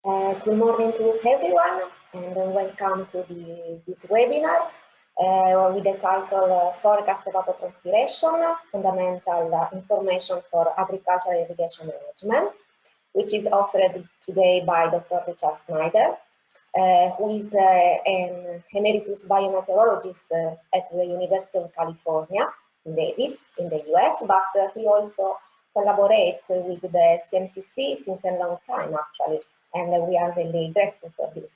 Good morning to everyone, and welcome to this webinar with the title Forecast Evapotranspiration, Fundamental Information for Agricultural Irrigation Management, which is offered today by Dr. Richard Snyder, who is an emeritus biometeorologist at the University of California in Davis, in the US, but he also collaborates with the CMCC since a long time, actually. And we are really grateful for this.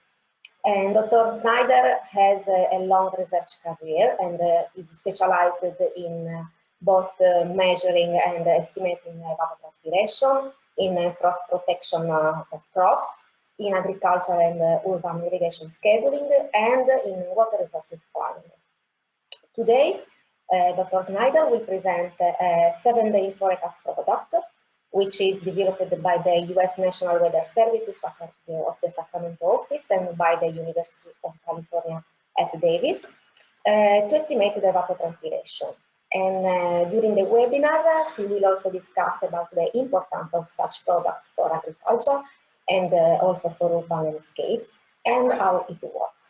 And Dr. Snyder has a long research career and is specialized in both measuring and estimating evapotranspiration, in frost protection of crops, in agriculture and urban irrigation scheduling, and in water resources planning. Today, Dr. Snyder will present a 7-day forecast product, which is developed by the U.S. National Weather Services of the Sacramento office and by the University of California at Davis to estimate the evapotranspiration. And during the webinar, we will also discuss about the importance of such products for agriculture and also for urban landscapes and how it works.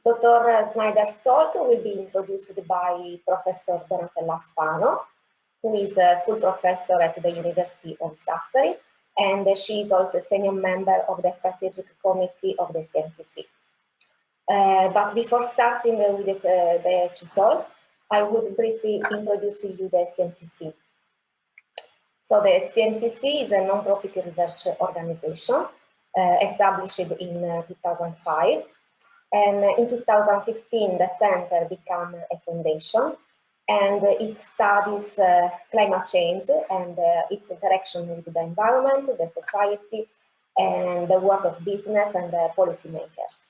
Dr. Snyder's talk will be introduced by Professor Donatella Spano, who is a full professor at the University of Sassari, and she is also a senior member of the strategic committee of the CMCC. But before starting with the two talks, I would briefly introduce you the CMCC. So the CMCC is a non-profit research organization established in 2005, and in 2015 the center became a foundation, and it studies climate change and its interaction with the environment, the society, and the work of business and the policymakers.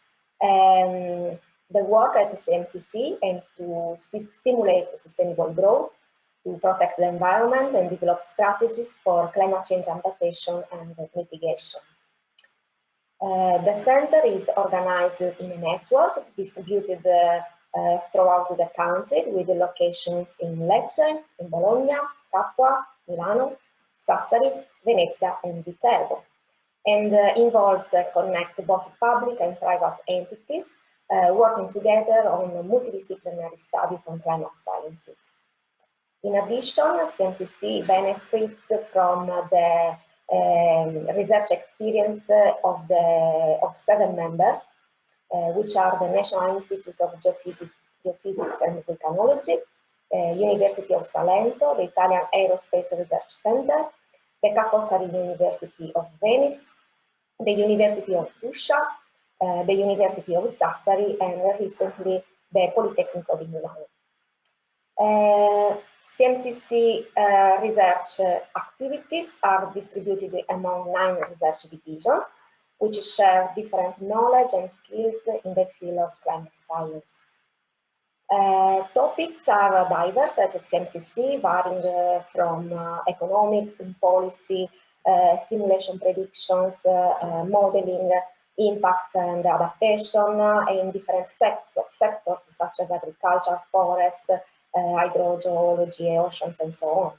The work at the CMCC aims to stimulate sustainable growth, to protect the environment, and develop strategies for climate change adaptation and mitigation. The center is organized in a network distributed throughout the country, with the locations in Lecce, in Bologna, Capua, Milano, Sassari, Venezia, and Viterbo, and involves connect both public and private entities working together on multidisciplinary studies on climate sciences. In addition, CMCC benefits from the research experience of 7 members, which are the National Institute of Geophysics and Volcanology, University of Salento, the Italian Aerospace Research Center, the Ca' Foscari University of Venice, the University of Tuscia, the University of Sassari, and recently the Politecnico di Milano. CMCC research activities are distributed among 9 research divisions, which share different knowledge and skills in the field of climate science. Topics are diverse at CMCC, varying from economics and policy, simulation predictions, modeling, impacts and adaptation in different sectors such as agriculture, forest, hydrogeology, oceans, and so on.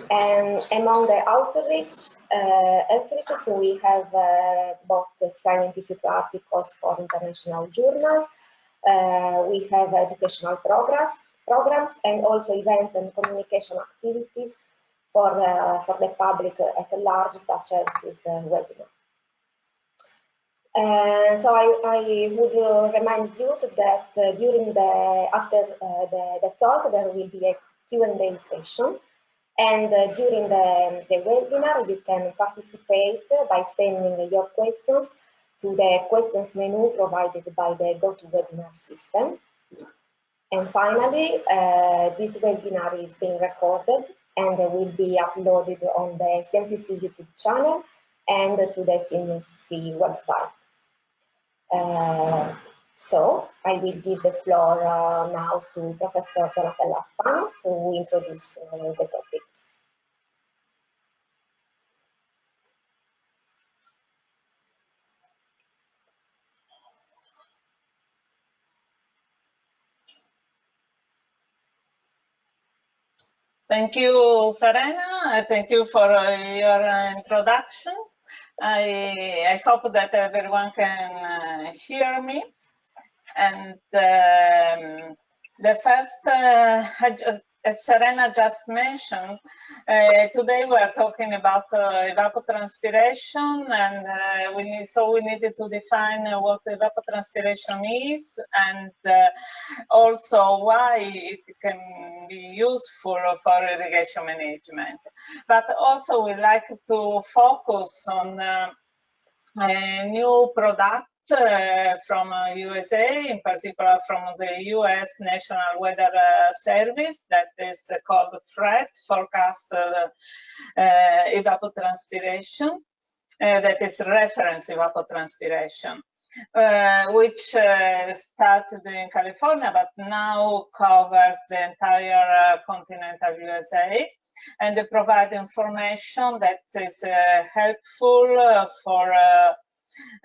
And among the outreaches, we have both scientific articles for international journals, we have educational programs, and also events and communication activities for the public at large, such as this webinar. So I would remind you that after the talk, there will be a Q&A session. And during the webinar, you can participate by sending your questions to the questions menu provided by the GoToWebinar system. And finally, this webinar is being recorded and will be uploaded on the CMCC YouTube channel and to the CMCC website. So I will give the floor now to Professor Donatella Spano to introduce the topic. Thank you, Serena. Thank you for your introduction. I hope that everyone can hear me. And the first, as Serena just mentioned, today we are talking about evapotranspiration, and we needed to define what evapotranspiration is, and also why it can be useful for irrigation management. But also we like to focus on a new product from USA, in particular from the US National Weather Service, that is called FRET, Forecast Evapotranspiration, that is reference evapotranspiration, which started in California, but now covers the entire continental USA. And they provide information that is helpful for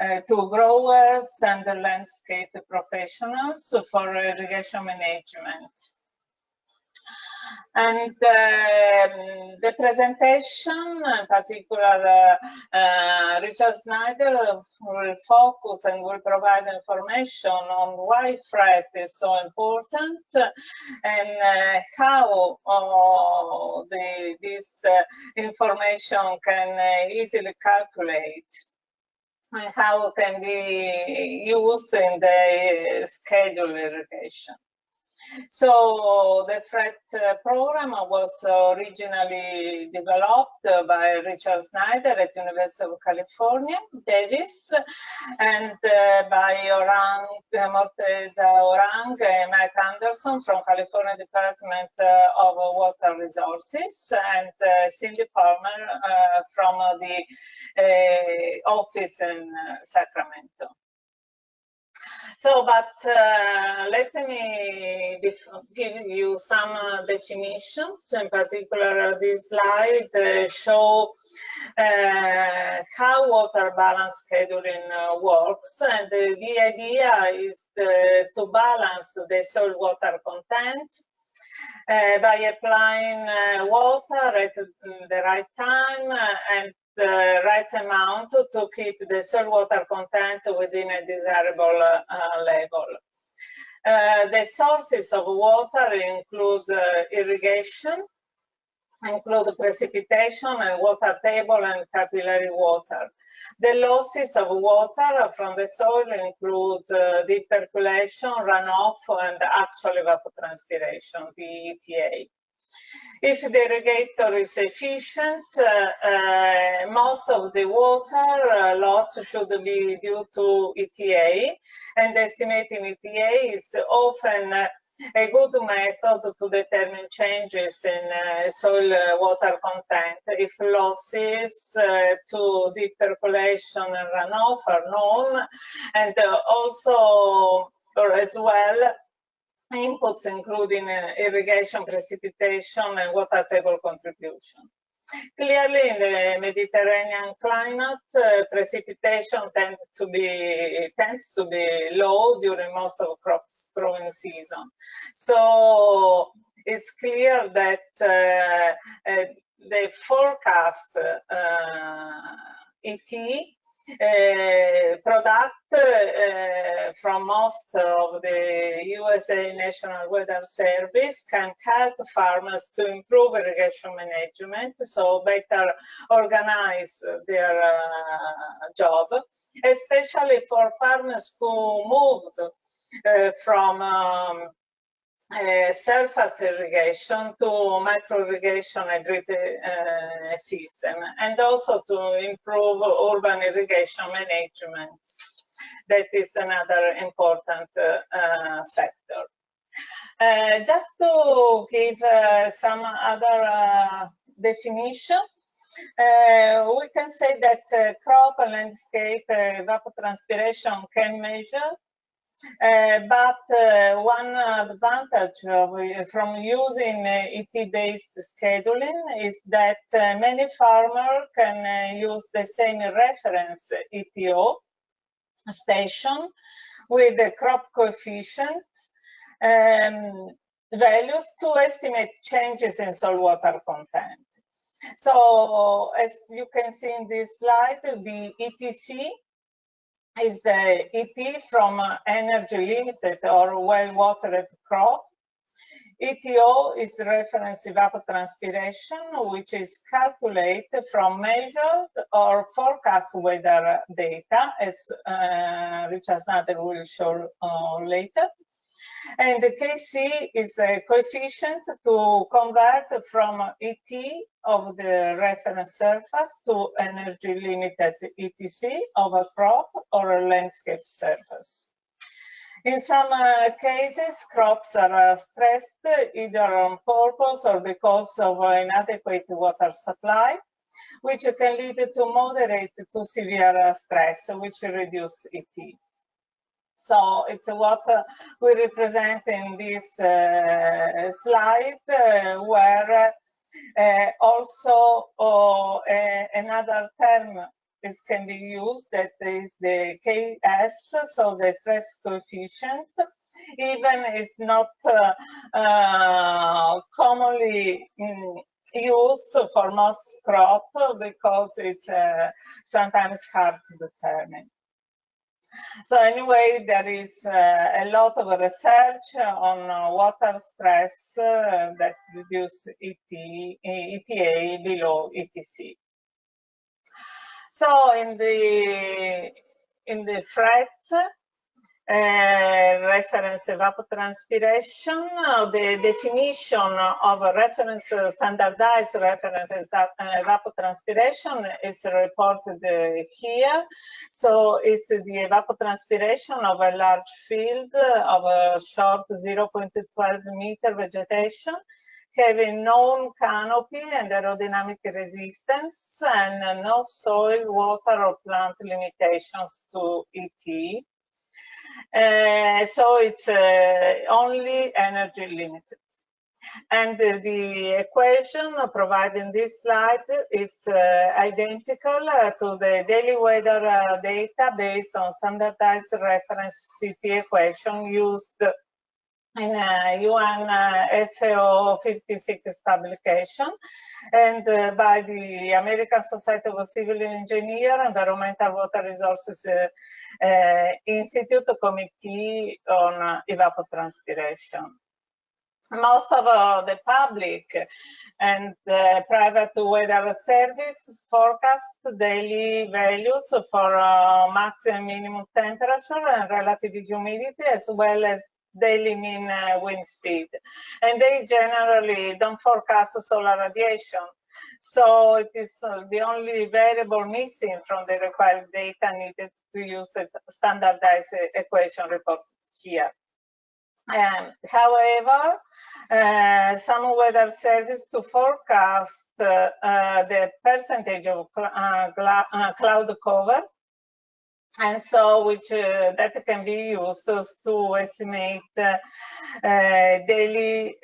to growers and the landscape professionals for irrigation management. And the presentation, in particular, Richard Snyder will focus and will provide information on why FRET is so important and how this information can easily calculate and how it can be used in the schedule irrigation. So the FRET program was originally developed by Richard Snyder at University of California, Davis, and by Morteza Orang and Mike Anderson from California Department of Water Resources, and Cindy Palmer from the office in Sacramento. So, but let me give you some definitions. In particular, this slide show how water balance scheduling works. And the idea is to balance the soil water content by applying water at the right time and the right amount to keep the soil water content within a desirable level. The sources of water include irrigation, include precipitation and water table and capillary water. The losses of water from the soil include deep percolation, runoff, and actual evapotranspiration, the ETA. If the irrigator is efficient, most of the water loss should be due to ETA, and estimating ETA is often a good method to determine changes in soil water content if losses to deep percolation and runoff are known, and also, or as well, inputs including irrigation, precipitation, and water table contribution. Clearly, in the Mediterranean climate, precipitation tends to be low during most of crops growing season. So it's clear that the forecast ET product from most of the USA National Weather Service can help farmers to improve irrigation management, so better organize their job, especially for farmers who moved from surface irrigation to micro irrigation and drip system, and also to improve urban irrigation management. That is another important sector. Just to give some other definition, we can say that crop and landscape evapotranspiration can measure. But one advantage from using ET-based scheduling is that many farmers can use the same reference ETO station with the crop coefficient values to estimate changes in soil water content. So as you can see in this slide, the ETC is the ET from energy limited or well-watered crop. ETO is reference evapotranspiration, which is calculated from measured or forecast weather data, as Richard Snyder will show later. And the KC is a coefficient to convert from ET of the reference surface to energy limited ETC of a crop or a landscape surface. In some cases, crops are stressed either on purpose or because of inadequate water supply, which can lead to moderate to severe stress, which reduce ET. So it's what we represent in this slide, where also another term can be used, that is the KS, so the stress coefficient. Even is not commonly used for most crop because it's sometimes hard to determine. So anyway, there is a lot of research on water stress that reduce ETA below ETC. So in the FRET reference evapotranspiration, the definition of a reference standardized reference evapotranspiration is reported here. So it's the evapotranspiration of a large field of a short 0.12 meter vegetation, having known canopy and aerodynamic resistance and no soil, water or plant limitations to ET. So it's only energy limited. And the equation provided in this slide is identical to the daily weather data based on standardized reference CT equation used in UN FAO 56 publication and by the American Society of Civil Engineers Environmental Water Resources Institute Committee on Evapotranspiration. Most of the public and private weather service forecast daily values for maximum minimum temperature and relative humidity, as well as daily mean wind speed. And they generally don't forecast solar radiation. So it is the only variable missing from the required data needed to use the standardized equation reported here. However, some weather service to forecast the percentage of cloud cover, and so which that can be used to estimate daily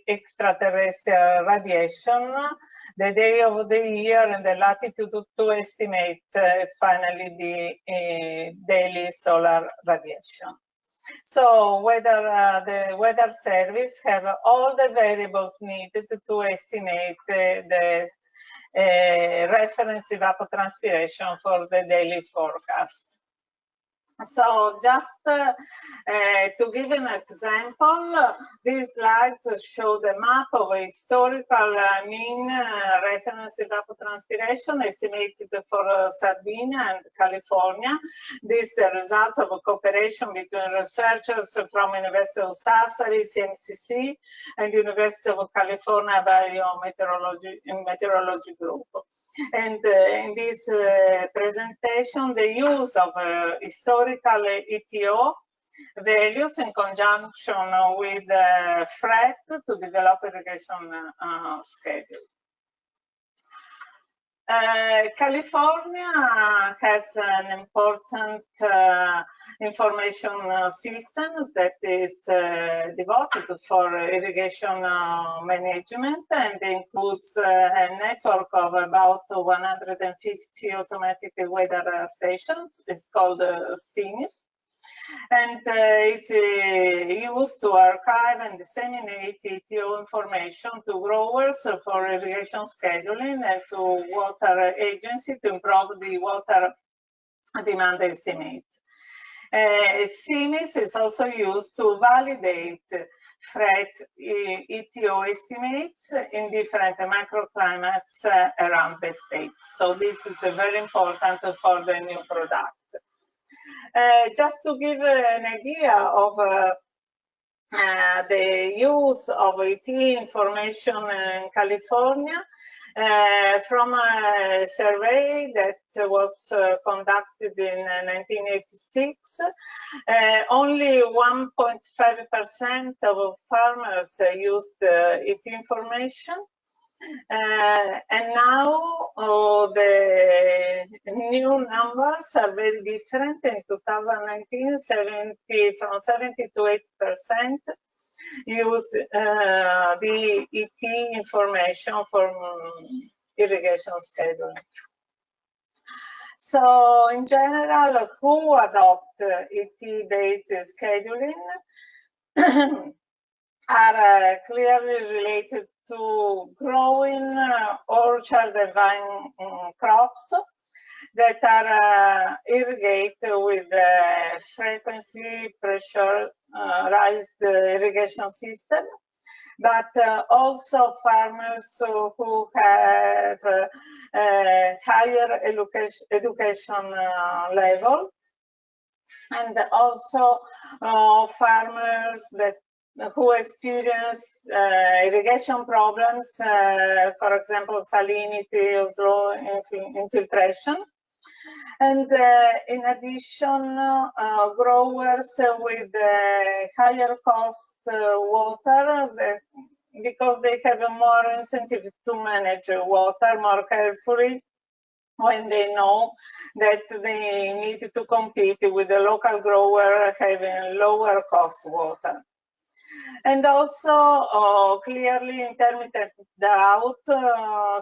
extraterrestrial radiation, the day of the year, and the latitude to estimate finally the daily solar radiation. So whether the weather service have all the variables needed to estimate the reference evapotranspiration for the daily forecast. So just to give an example, these slides show the map of a historical mean reference evapotranspiration estimated for Sardinia and California. This is the result of a cooperation between researchers from University of Sassari, CMCC, and University of California Biometeorology Group. And in this presentation, the use of historical ETO values in conjunction with FRET to develop irrigation schedule. California has an important information system that is devoted for irrigation management, and includes a network of about 150 automatic weather stations. It's called CEMCC. And it's used to archive and disseminate ETO information to growers for irrigation scheduling and to water agency to improve the water demand estimate. CMCC is also used to validate threat ETO estimates in different microclimates around the state. So this is very important for the new product. Just to give an idea of the use of ET information in California, from a survey that was conducted in 1986, only 1.5% of farmers used ET information. And now the new numbers are very different. In 2019, from 70 to 8% used the ET information for irrigation scheduling. So in general, who adopt ET-based scheduling are clearly related to growing orchard and vine crops that are irrigated with frequency pressurized irrigation system, but also farmers who have higher education level, and also farmers that who experience irrigation problems, for example, salinity or slow infiltration. And in addition, growers with higher cost water, because they have a more incentive to manage water more carefully when they know that they need to compete with the local grower having lower cost water. And also, clearly, intermittent drought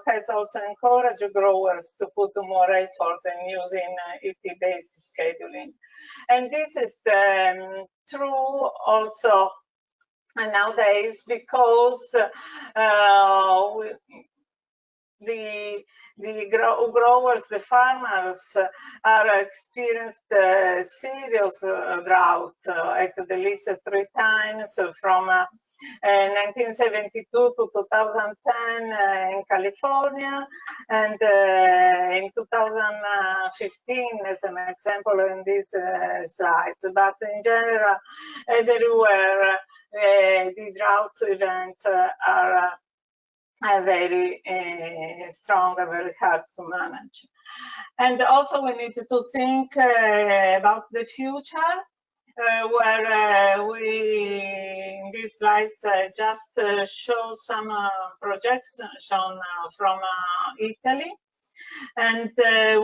has also encouraged growers to put more effort in using ET-based scheduling. And this is true also nowadays, because the growers, the farmers, are experienced serious drought at the least 3 times from 1972 to 2010 in California, and in 2015 as an example in these slides. But in general, everywhere the drought events are very strong and very hard to manage. And also we need to think about the future, where we, in these slides, just show some projections from Italy. And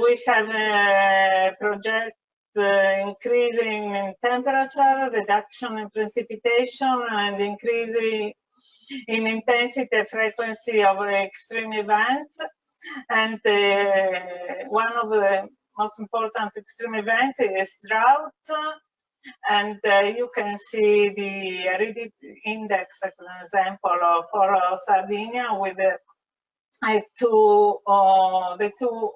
we have a project increasing in temperature, reduction in precipitation, and increasing in intensity and frequency of extreme events. And one of the most important extreme events is drought. And you can see the aridity index as an example for Sardinia with the two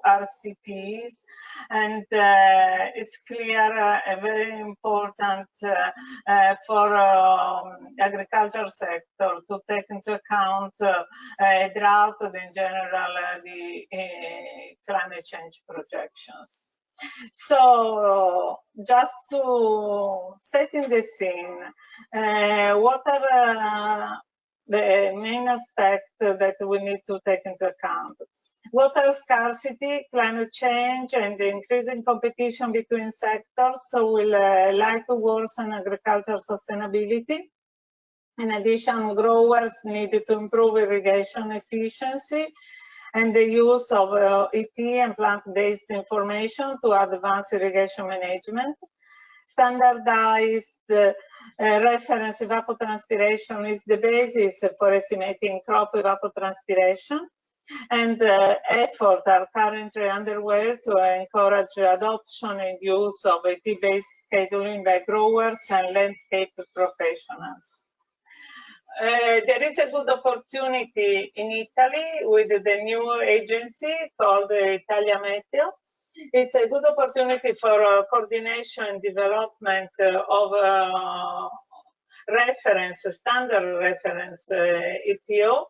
RCPs, and it's clear very important for agriculture sector to take into account drought and in general the climate change projections. So just to set in the scene, what are the main aspect that we need to take into account? Water scarcity, climate change, and the increasing competition between sectors will likely worsen agricultural sustainability. In addition, growers need to improve irrigation efficiency and the use of ET and plant-based information to advance irrigation management. Standardized reference evapotranspiration is the basis for estimating crop evapotranspiration. And efforts are currently underway to encourage adoption and use of ET-based scheduling by growers and landscape professionals. There is a good opportunity in Italy with the new agency called Italia Meteo. It's a good opportunity for coordination and development of standard reference ETO,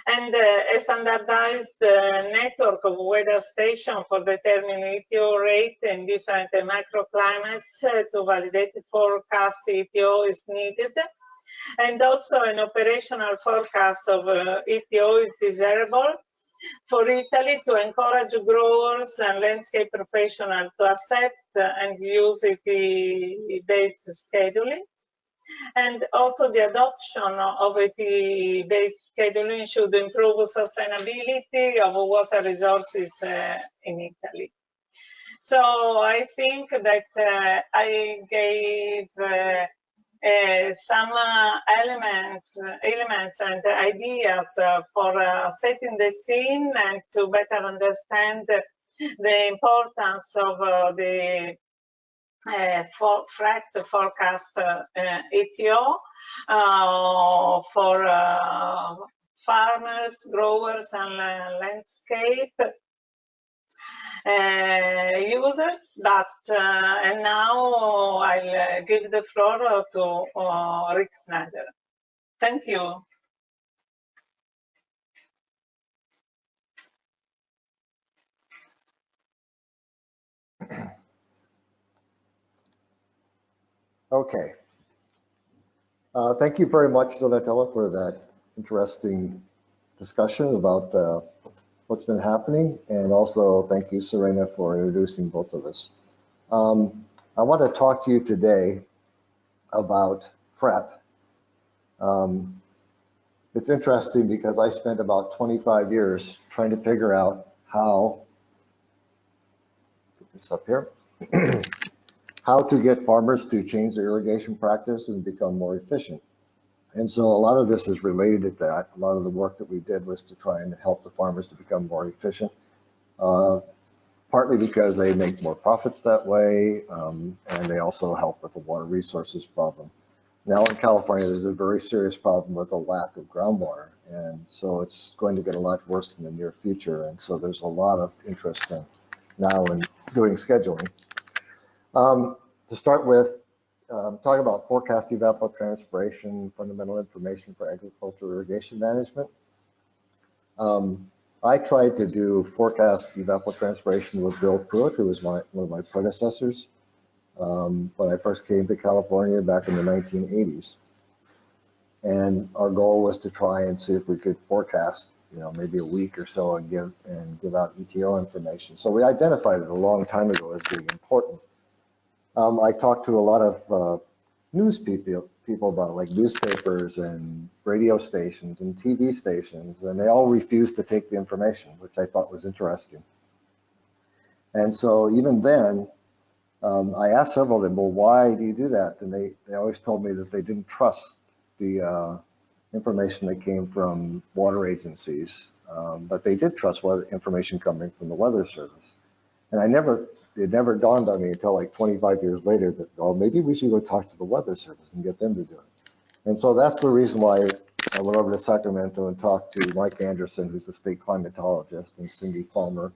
and a standardized network of weather stations for determining ETO rate in different microclimates to validate the forecast ETO is needed. And also an operational forecast of ETO is desirable for Italy to encourage growers and landscape professionals to accept and use ET-based scheduling. And also the adoption of ET-based scheduling should improve sustainability of water resources in Italy. So I think that I gave some elements and ideas for setting the scene and to better understand the importance of the threat forecast ETO for farmers, growers, and landscape users. But and now I'll give the floor to Rick Snyder. Thank you. Okay. Thank you very much, Donatella, for that interesting discussion about what's been happening. And also thank you, Serena, for introducing both of us. I want to talk to you today about FRET. It's interesting because I spent about 25 years trying to figure out how, put this up here, how to get farmers to change their irrigation practice and become more efficient. And so a lot of this is related to that. A lot of the work that we did was to try and help the farmers to become more efficient, partly because they make more profits that way, and they also help with the water resources problem. Now in California, there's a very serious problem with a lack of groundwater, and so it's going to get a lot worse in the near future. And so there's a lot of interest in now in doing scheduling. To start with, talking about forecast evapotranspiration, fundamental information for agricultural irrigation management. I tried to do forecast evapotranspiration with Bill Pruitt, who was one of my predecessors when I first came to California back in the 1980s. And our goal was to try and see if we could forecast, maybe a week or so and give out ETO information. So we identified it a long time ago as being important. I talked to a lot of news people about like newspapers and radio stations and TV stations, and they all refused to take the information, which I thought was interesting. And so even then, I asked several of them, well, why do you do that? And they always told me that they didn't trust the information that came from water agencies, but they did trust information coming from the Weather Service. And it never dawned on me until like 25 years later that, oh, maybe we should go talk to the Weather Service and get them to do it. And so that's the reason why I went over to Sacramento and talked to Mike Anderson, who's a state climatologist, and Cindy Palmer,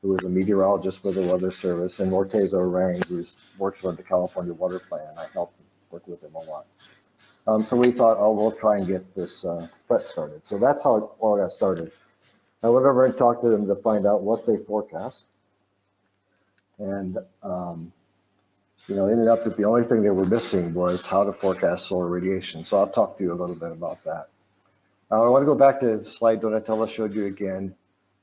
who is a meteorologist with the Weather Service, and Morteza Orang, who works with the California Water Plan. I helped work with him a lot. So we thought, oh, we'll try and get this FRET started. So that's how it all got started. I went over and talked to them to find out what they forecast. And ended up that the only thing they were missing was how to forecast solar radiation. So I'll talk to you a little bit about that. I want to go back to the slide Donatella showed you again.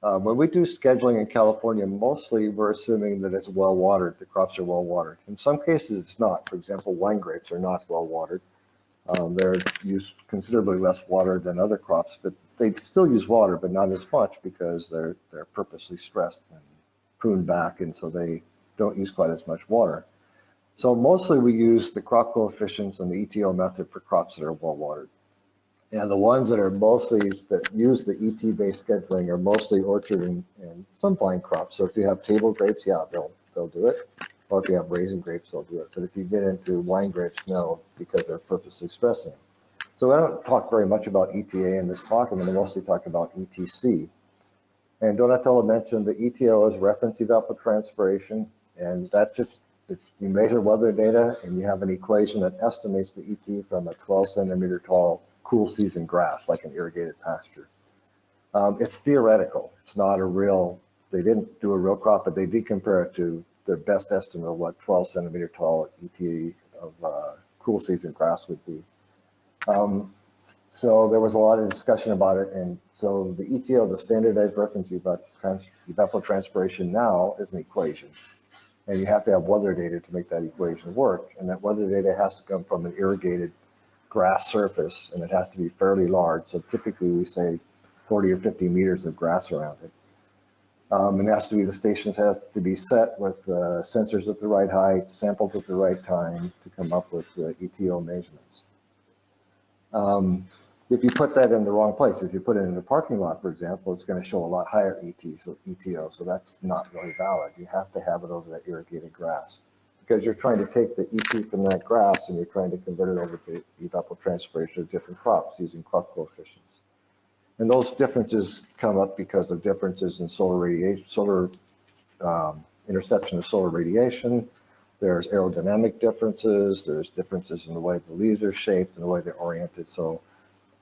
When we do scheduling in California, mostly we're assuming that it's well watered, the crops are well watered. In some cases it's not. For example, wine grapes are not well watered. They're used considerably less water than other crops, but they still use water, but not as much because they're purposely stressed and pruned back, and so they don't use quite as much water. So mostly we use the crop coefficients and the ETO method for crops that are well watered. And the ones that are mostly, that use the ET-based scheduling are mostly orchard and some vine crops. So if you have table grapes, yeah, they'll do it. Or if you have raisin grapes, they'll do it. But if you get into wine grapes, no, because they're purposely stressing. So I don't talk very much about ETA in this talk. I'm going to mostly talk about ETC. And Donatello mentioned the ETO is reference evapotranspiration, and that's just, you measure weather data and you have an equation that estimates the ET from a 12 centimeter tall cool season grass, like an irrigated pasture. It's theoretical. It's not a real, they didn't do a real crop, but they did compare it to their best estimate of what 12 centimeter tall ET of cool season grass would be. So there was a lot of discussion about it. And so the ETO, the standardized reference evapotranspiration now, is an equation. And you have to have weather data to make that equation work. And that weather data has to come from an irrigated grass surface, and it has to be fairly large. So typically we say 40 or 50 meters of grass around it. And it has to be, the stations have to be set with sensors at the right height, samples at the right time to come up with the ETO measurements. If you put that in the wrong place, if you put it in the parking lot, for example, it's going to show a lot higher ETO, so that's not really valid. You have to have it over that irrigated grass, because you're trying to take the ET from that grass and you're trying to convert it over to evapotranspiration of different crops using crop coefficients. And those differences come up because of differences in solar radiation, interception of solar radiation. There's aerodynamic differences. There's differences in the way the leaves are shaped and the way they're oriented. So,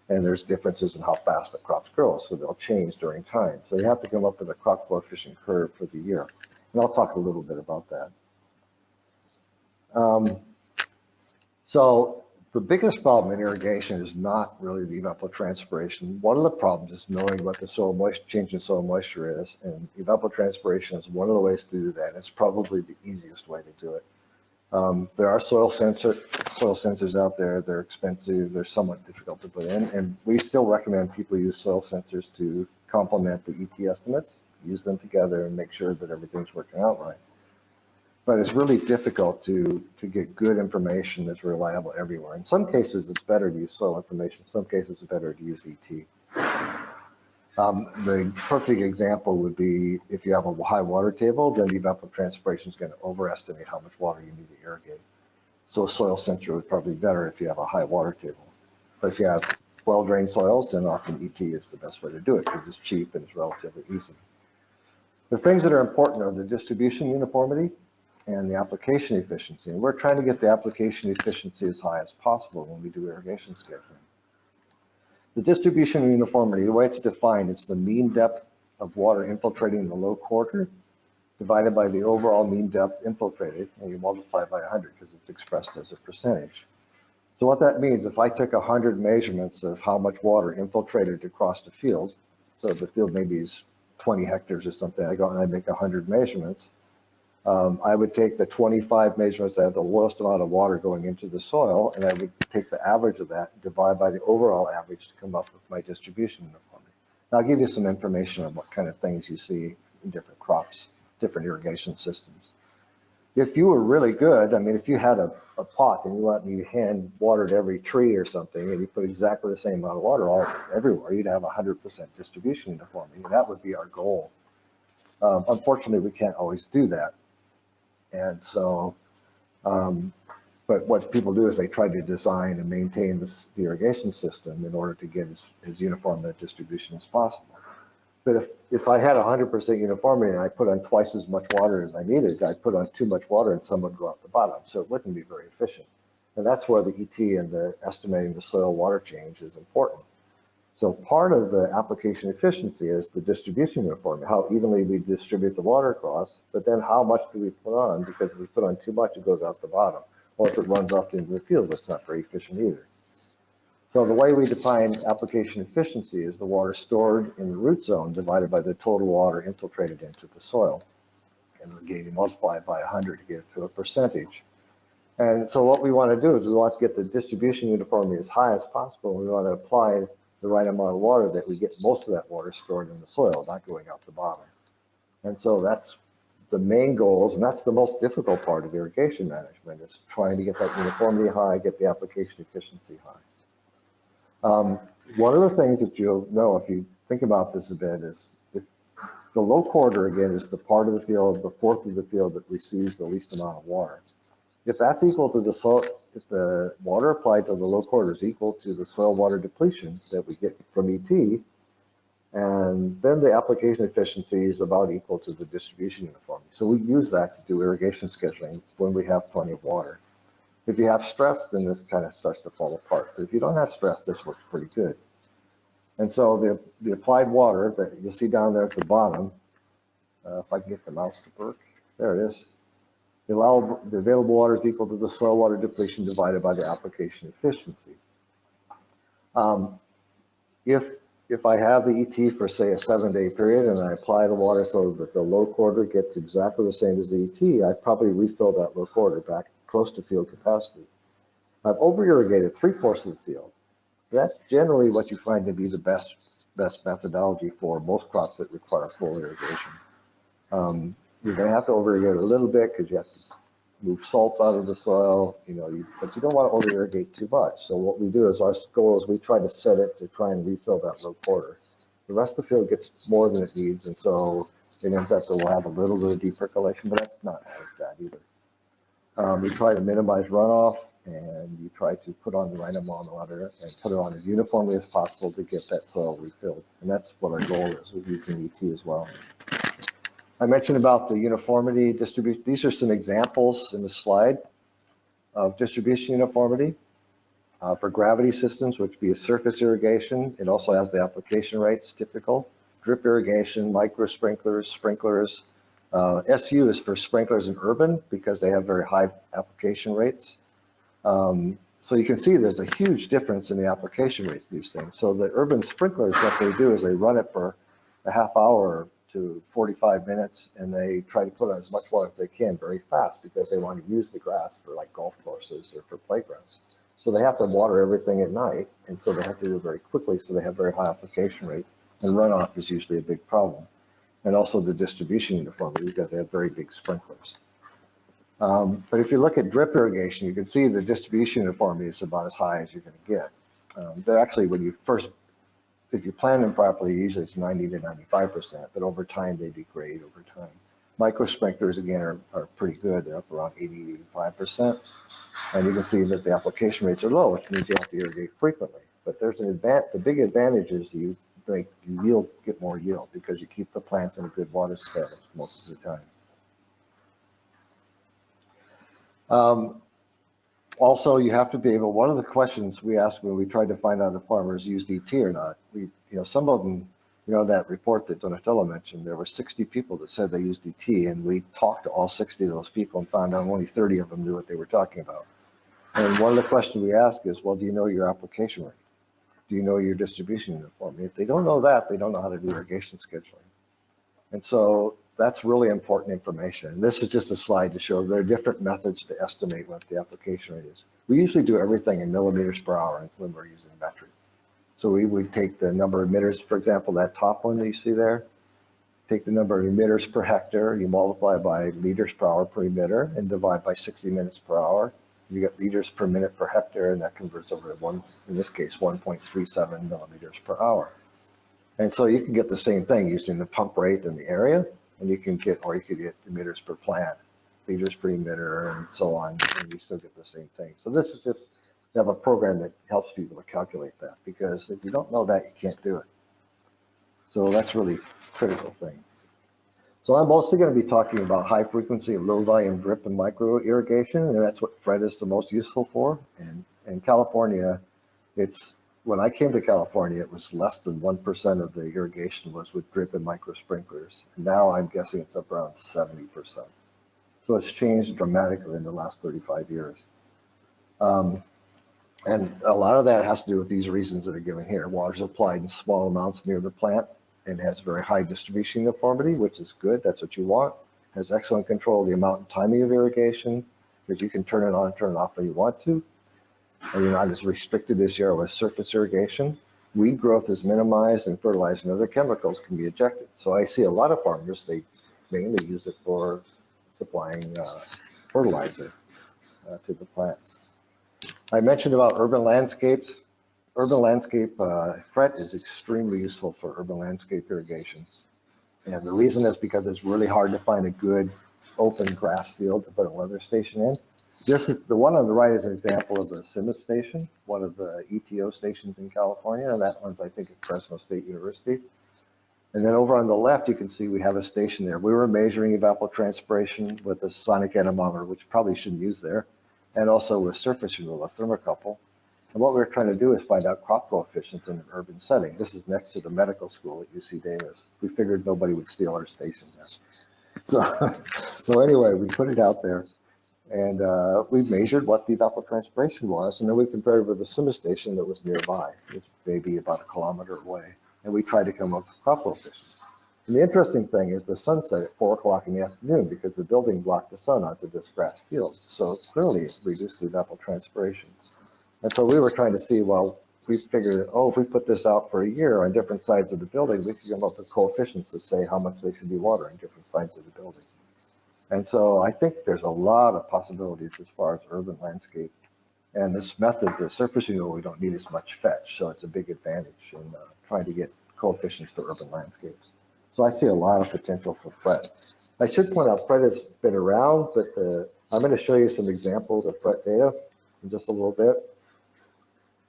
and there's differences in how fast the crops grow. So they'll change during time. So you have to come up with a crop coefficient curve for the year. And I'll talk a little bit about that. So the biggest problem in irrigation is not really the evapotranspiration. One of the problems is knowing what the soil moisture, change in soil moisture is, and evapotranspiration is one of the ways to do that. It's probably the easiest way to do it. There are soil sensors out there. They're expensive. They're somewhat difficult to put in, and we still recommend people use soil sensors to complement the ET estimates, use them together, and make sure that everything's working out right. But it's really difficult to get good information that's reliable everywhere. In some cases, it's better to use soil information. In some cases, it's better to use ET. The perfect example would be if you have a high water table, then the evapotranspiration is going to overestimate how much water you need to irrigate. So a soil sensor would probably be better if you have a high water table. But if you have well-drained soils, then often ET is the best way to do it because it's cheap and it's relatively easy. The things that are important are the distribution uniformity and the application efficiency. And we're trying to get the application efficiency as high as possible when we do irrigation scheduling. The distribution uniformity, the way it's defined, it's the mean depth of water infiltrating the low quarter divided by the overall mean depth infiltrated, and you multiply by 100 because it's expressed as a percentage. So what that means, if I took 100 measurements of how much water infiltrated across the field, so the field maybe is 20 hectares or something, I go and I make 100 measurements, I would take the 25 measurements that have the lowest amount of water going into the soil, and I would take the average of that and divide by the overall average to come up with my distribution uniformity. Now, I'll give you some information on what kind of things you see in different crops, different irrigation systems. If you were really good, I mean, if you had a pot and you let me hand watered every tree or something, and you put exactly the same amount of water everywhere, you'd have 100% distribution uniformity, and that would be our goal. Unfortunately, we can't always do that. And so, but what people do is they try to design and maintain the irrigation system in order to get as uniform a distribution as possible. But if I had 100% uniformity and I put on twice as much water as I needed, I'd put on too much water and some would go out the bottom. So it wouldn't be very efficient. And that's where the ET and the estimating the soil water change is important. So part of the application efficiency is the distribution uniformity, how evenly we distribute the water across, but then how much do we put on? Because if we put on too much, it goes out the bottom. Or if it runs off into the field, it's not very efficient either. So the way we define application efficiency is the water stored in the root zone divided by the total water infiltrated into the soil. And again, you multiply it by 100 to get to a percentage. And so what we want to do is we want to get the distribution uniformity as high as possible. We want to apply the right amount of water that we get most of that water stored in the soil, not going out the bottom. And so that's the main goals, and that's the most difficult part of irrigation management, is trying to get that uniformity high, get the application efficiency high. One of the things that you'll know if you think about this a bit is if the low quarter, again, is the part of the field, the fourth of the field that receives the least amount of water. If that's equal to the soil, if the water applied to the low quarter is equal to the soil water depletion that we get from ET, and then the application efficiency is about equal to the distribution uniformity. So we use that to do irrigation scheduling when we have plenty of water. If you have stress, then this kind of starts to fall apart. But if you don't have stress, this works pretty good. And so the applied water that you'll see down there at the bottom, if I can get the mouse to work, there it is. The available water is equal to the soil water depletion divided by the application efficiency. If I have the ET for, say, a 7-day period and I apply the water so that the low quarter gets exactly the same as the ET, I probably refill that low quarter back close to field capacity. I've over-irrigated 3/4 of the field. That's generally what you find to be the best methodology for most crops that require full irrigation. You're going to have to over-irrigate a little bit because you have to move salts out of the soil, but you don't want to over-irrigate too much. So what we do is our goal is we try to set it to try and refill that low quarter. The rest of the field gets more than it needs, and so it ends up that we'll have a little bit of deep percolation, but that's not always bad either. We try to minimize runoff, and you try to put on the right amount of water and put it on as uniformly as possible to get that soil refilled. And that's what our goal is with using ET as well. I mentioned about the uniformity distribution. These are some examples in the slide of distribution uniformity for gravity systems, which would be a surface irrigation. It also has the application rates typical. Drip irrigation, micro sprinklers, sprinklers. SU is for sprinklers in urban because they have very high application rates. So you can see there's a huge difference in the application rates of these things. So the urban sprinklers, what they do is they run it for a half hour to 45 minutes, and they try to put on as much water as they can very fast because they want to use the grass for like golf courses or for playgrounds. So they have to water everything at night, and so they have to do it very quickly, so they have very high application rate, and runoff is usually a big problem. And also the distribution uniformity because they have very big sprinklers. But if you look at drip irrigation, you can see the distribution uniformity is about as high as you're going to get. They're actually, if you plan them properly, usually it's 90 to 95%, but over time they degrade over time. Micro sprinklers, again, are pretty good. They're up around 80, 85%. And you can see that the application rates are low, which means you have to irrigate frequently. But there's the big advantage is you get more yield because you keep the plants in a good water status most of the time. Also, you have to be able, one of the questions we asked when we tried to find out if farmers used ET or not, some of them, that report that Donatello mentioned, there were 60 people that said they used ET, and we talked to all 60 of those people and found out only 30 of them knew what they were talking about. And one of the questions we ask is, well, do you know your application rate? Do you know your distribution uniformity? If they don't know that, they don't know how to do irrigation scheduling. And so that's really important information. And this is just a slide to show there are different methods to estimate what the application rate is. We usually do everything in millimeters per hour when we're using metric. So we would take the number of emitters, for example, that top one that you see there, take the number of emitters per hectare, you multiply by liters per hour per emitter and divide by 60 minutes per hour. You get liters per minute per hectare, and that converts over to in this case, 1.37 millimeters per hour. And so you can get the same thing using the pump rate in the area, and you could get emitters per plant, liters per emitter, and so on, and you still get the same thing. So this is just to have a program that helps people to calculate that, because if you don't know that, you can't do it. So that's really a critical thing. So I'm mostly going to be talking about high frequency, low volume drip and micro irrigation, and that's what Fred is the most useful for. And in California, when I came to California, it was less than 1% of the irrigation was with drip and micro sprinklers. And now I'm guessing it's up around 70%. So it's changed dramatically in the last 35 years. And a lot of that has to do with these reasons that are given here. Water is applied in small amounts near the plant and has very high distribution uniformity, which is good. That's what you want. Has excellent control of the amount and timing of irrigation, because you can turn it on and turn it off when you want to. And you're not as restricted as you are with surface irrigation. Weed growth is minimized, and fertilizer and other chemicals can be ejected. So I see a lot of farmers, they mainly use it for supplying fertilizer to the plants. I mentioned about urban landscapes. urban landscape, fret is extremely useful for urban landscape irrigation. And the reason is because it's really hard to find a good open grass field to put a weather station in. This is the one on the right is an example of a CMCC station, one of the ETO stations in California, and that one's, I think, at Fresno State University. And then over on the left, you can see we have a station there. We were measuring evapotranspiration with a sonic anemometer, which probably shouldn't use there, and also with surface renewal, a thermocouple. And what we're trying to do is find out crop coefficients in an urban setting. This is next to the medical school at UC Davis. We figured nobody would steal our station there. So anyway, we put it out there, and we measured what the evapotranspiration was, and then we compared it with the CMCC station that was nearby. It's maybe about a kilometer away, and we tried to come up with crop coefficients. And the interesting thing is the sun set at 4 o'clock in the afternoon because the building blocked the sun onto this grass field. So clearly it reduced the evapotranspiration. And so we were trying to see, well, we figured, oh, if we put this out for a year on different sides of the building, we could come up with coefficients to say how much they should be watering different sides of the building. And so I think there's a lot of possibilities as far as urban landscape. And this method, the surface renewal, we don't need as much fetch. So it's a big advantage in trying to get coefficients for urban landscapes. So I see a lot of potential for fret. I should point out fret has been around, but I'm going to show you some examples of fret data in just a little bit.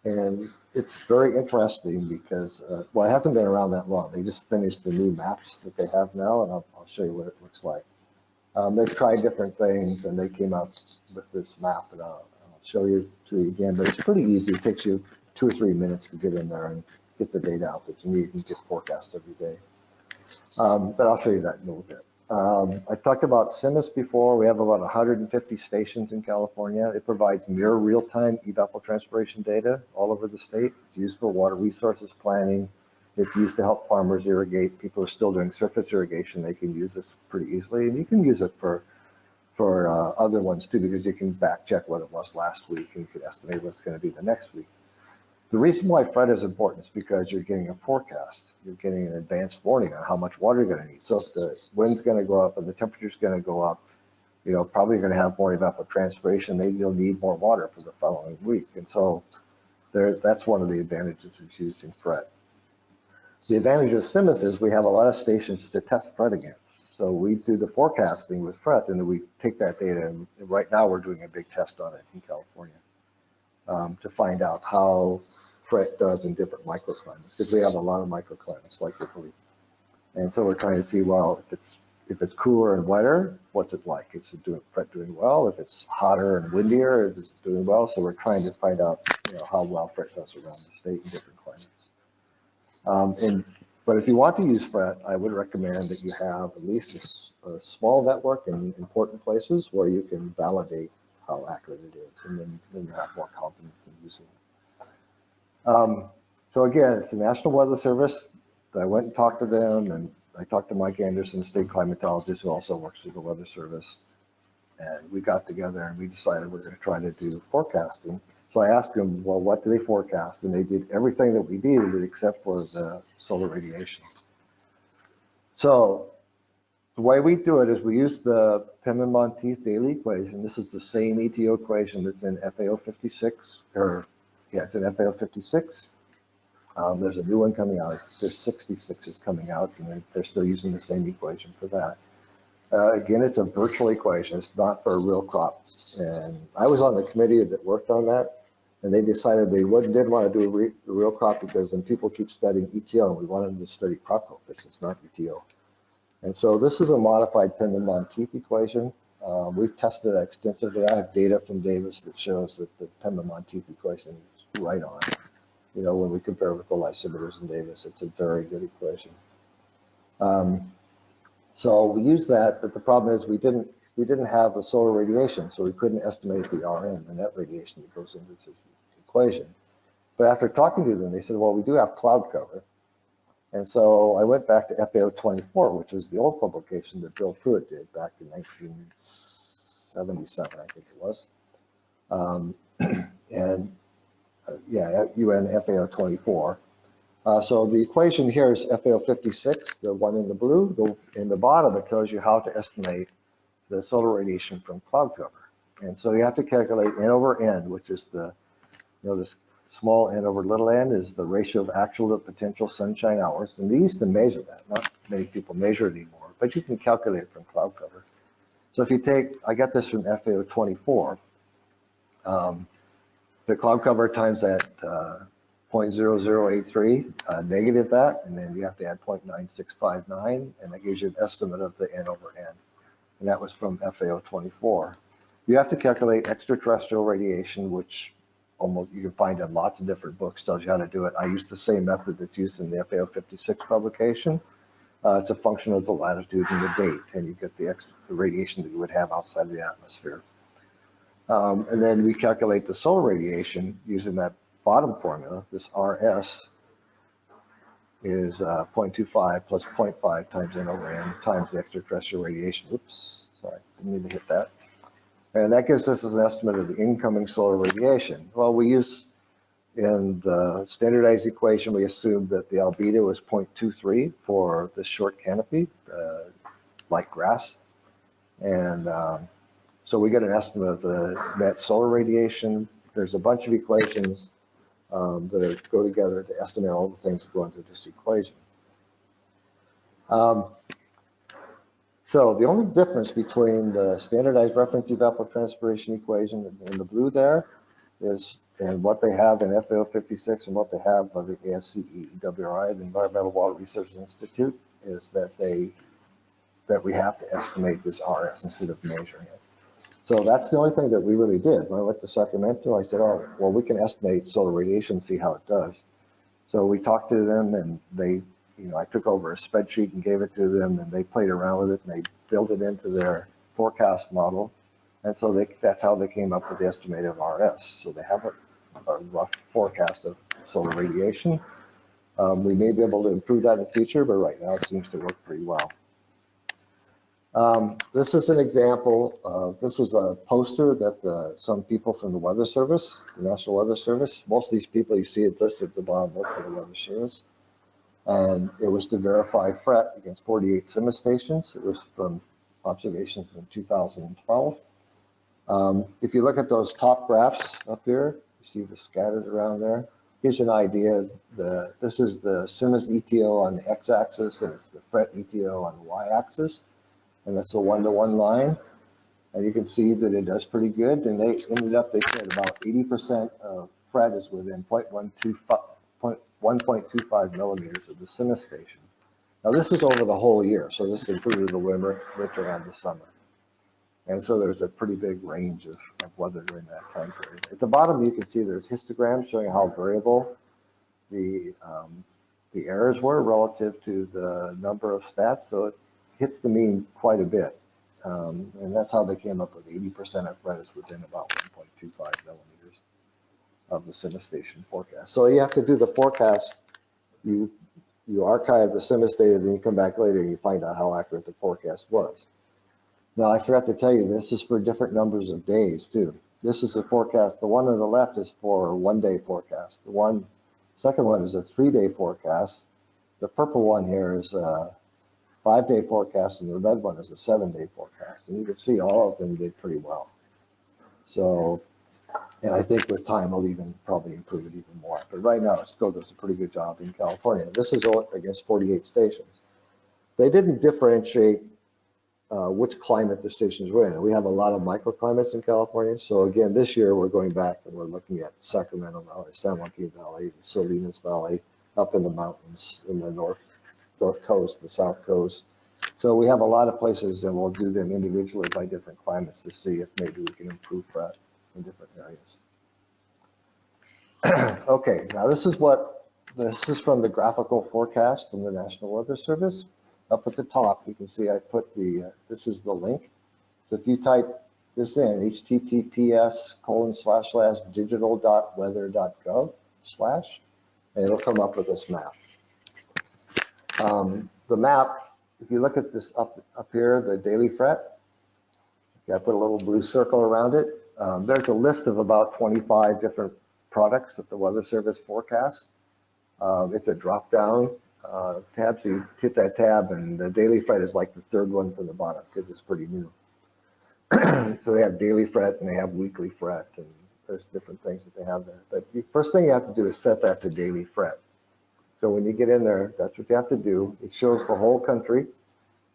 And it's very interesting because, well, it hasn't been around that long. They just finished the new maps that they have now, and I'll show you what it looks like. They've tried different things, and they came up with this map, and I'll show you to you again, but it's pretty easy. It takes you 2 or 3 minutes to get in there and get the data out that you need and get forecast every day. But I'll show you that in a little bit. I talked about CMCC before. We have about 150 stations in California. It provides near real-time evapotranspiration data all over the state. It's used for water resources planning. It's used to help farmers irrigate. People are still doing surface irrigation. They can use this pretty easily, and you can use it for other ones too, because you can back check what it was last week and you can estimate what's going to be the next week. The reason why fret is important is because you're getting a forecast. You're getting an advanced warning on how much water you're going to need. So if the wind's going to go up and the temperature's going to go up, you know, probably going to have more evapotranspiration. Maybe you'll need more water for the following week. And so that's one of the advantages of using fret. The advantage of CMCC is we have a lot of stations to test fret against. So we do the forecasting with fret, and then we take that data, and right now we're doing a big test on it in California to find out how fret does in different microclimates, because we have a lot of microclimates like Italy. And so we're trying to see, well, if it's cooler and wetter, what's it like? Is fret doing well? If it's hotter and windier, is it doing well? So we're trying to find out, you know, how well fret does around the state in different climates. But if you want to use fret, I would recommend that you have at least a small network in important places where you can validate how accurate it is, and then you have more confidence in using it. So again, it's the National Weather Service. I went and talked to them, and I talked to Mike Anderson, state climatologist, who also works with the Weather Service. And we got together and we decided we're going to try to do forecasting. So I asked them, well, what do they forecast? And they did everything that we needed except for the solar radiation. So the way we do it is we use the Pemberton-Monteith daily equation. This is the same ETO equation that's in FAO 56, it's in FAO 56. There's a new one coming out. There's 66 is coming out, and they're still using the same equation for that. Again, it's a virtual equation. It's not for a real crop. And I was on the committee that worked on that, and they decided they didn't want to do a real crop because then people keep studying ETO, and we wanted them to study crop coefficients, not ETO. And so this is a modified Pemberton-Monteith equation. We've tested it extensively. I have data from Davis that shows that the Pemberton-Monteith equation is right on. You know, when we compare it with the lysimeters in Davis, it's a very good equation. So we use that, but the problem is we didn't have the solar radiation, so we couldn't estimate the RN, the net radiation that goes into this equation. But after talking to them, they said, well, we do have cloud cover. And so I went back to FAO 24, which was the old publication that Bill Pruitt did back in 1977, I think it was. UN FAO 24. So the equation here is FAO 56, the one in the blue. In the bottom, it tells you how to estimate the solar radiation from cloud cover. And so you have to calculate N over N, which is the, this small n over little n is the ratio of actual to potential sunshine hours. And they used to measure that. Not many people measure it anymore, but you can calculate it from cloud cover. So if you take, I got this from FAO 24, the cloud cover times that 0.0083, negative that, and then you have to add 0.9659, and that gives you an estimate of the n over n. And that was from FAO 24. You have to calculate extraterrestrial radiation, which almost you can find in lots of different books, tells you how to do it. I use the same method that's used in the FAO 56 publication. It's a function of the latitude and the date, and you get the radiation that you would have outside of the atmosphere. And then we calculate the solar radiation using that bottom formula. This RS is 0.25 plus 0.5 times n over n times the extraterrestrial radiation. Oops, sorry, didn't mean to hit that. And that gives us an estimate of the incoming solar radiation. Well, we use in the standardized equation, we assumed that the albedo is 0.23 for this short canopy, like grass. And so we get an estimate of the net solar radiation. There's a bunch of equations that go together to estimate all the things that go into this equation. So the only difference between the standardized reference evapotranspiration equation in the blue there is, and what they have in FAO 56 and what they have by the ASCE-EWRI, the Environmental Water Research Institute, is that we have to estimate this RS instead of measuring it. So that's the only thing that we really did. When I went to Sacramento, I said, oh, well, we can estimate solar radiation, see how it does. So we talked to them, and they, I took over a spreadsheet and gave it to them, and they played around with it, and they built it into their forecast model. And so that's how they came up with the estimate of RS. So they have a rough forecast of solar radiation. We may be able to improve that in the future, but right now it seems to work pretty well. This is an example of, this was a poster that some people from the Weather Service, the National Weather Service, most of these people you see it listed at the bottom work for the Weather Service. And it was to verify FRET against 48 CMS stations. It was from observations from 2012. If you look at those top graphs up here, you see the scattered around there. Gives you an idea. This is the CMS ETO on the x-axis, and it's the FRET ETO on the y-axis. And that's a one-to-one line. And you can see that it does pretty good. And they ended up, they said about 80% of FRET is within 1.25 millimeters of the CMS station. Now this is over the whole year. So this included the winter and the summer. And so there's a pretty big range of weather during that time period. At the bottom, you can see there's histograms showing how variable the errors were relative to the number of stats. So it hits the mean quite a bit. And that's how they came up with 80% of FRET is within about 1.25 millimeters of the CMS station forecast. So you have to do the forecast. You archive the CMS data, then you come back later and you find out how accurate the forecast was. Now, I forgot to tell you, this is for different numbers of days, too. This is a forecast. The one on the left is for a one-day forecast. The second one is a 3-day forecast. The purple one here is a 5-day forecast, and the red one is a 7-day forecast. And you can see all of them did pretty well. So, and I think with time, I'll probably improve it even more. But right now, it still does a pretty good job in California. This is against 48 stations. They didn't differentiate which climate the stations were in. We have a lot of microclimates in California. So again, this year we're going back and we're looking at Sacramento Valley, San Joaquin Valley, the Salinas Valley, up in the mountains in the north coast, the south coast. So we have a lot of places and we'll do them individually by different climates to see if maybe we can improve FRET in different areas. Okay, now this is from the graphical forecast from the National Weather Service. Up at the top, you can see I put this is the link. So if you type this in, https://digital.weather.gov/ and it'll come up with this map. The map, if you look at this up here, the daily FRET, I put a little blue circle around it. There's a list of about 25 different products that the Weather Service forecasts. It's a drop-down tab, so you hit that tab, and the daily FRET is like the third one from the bottom because it's pretty new. So they have daily FRET and they have weekly FRET, and there's different things that they have there. But the first thing you have to do is set that to daily fret. So when you get in there, that's what you have to do. It shows the whole country.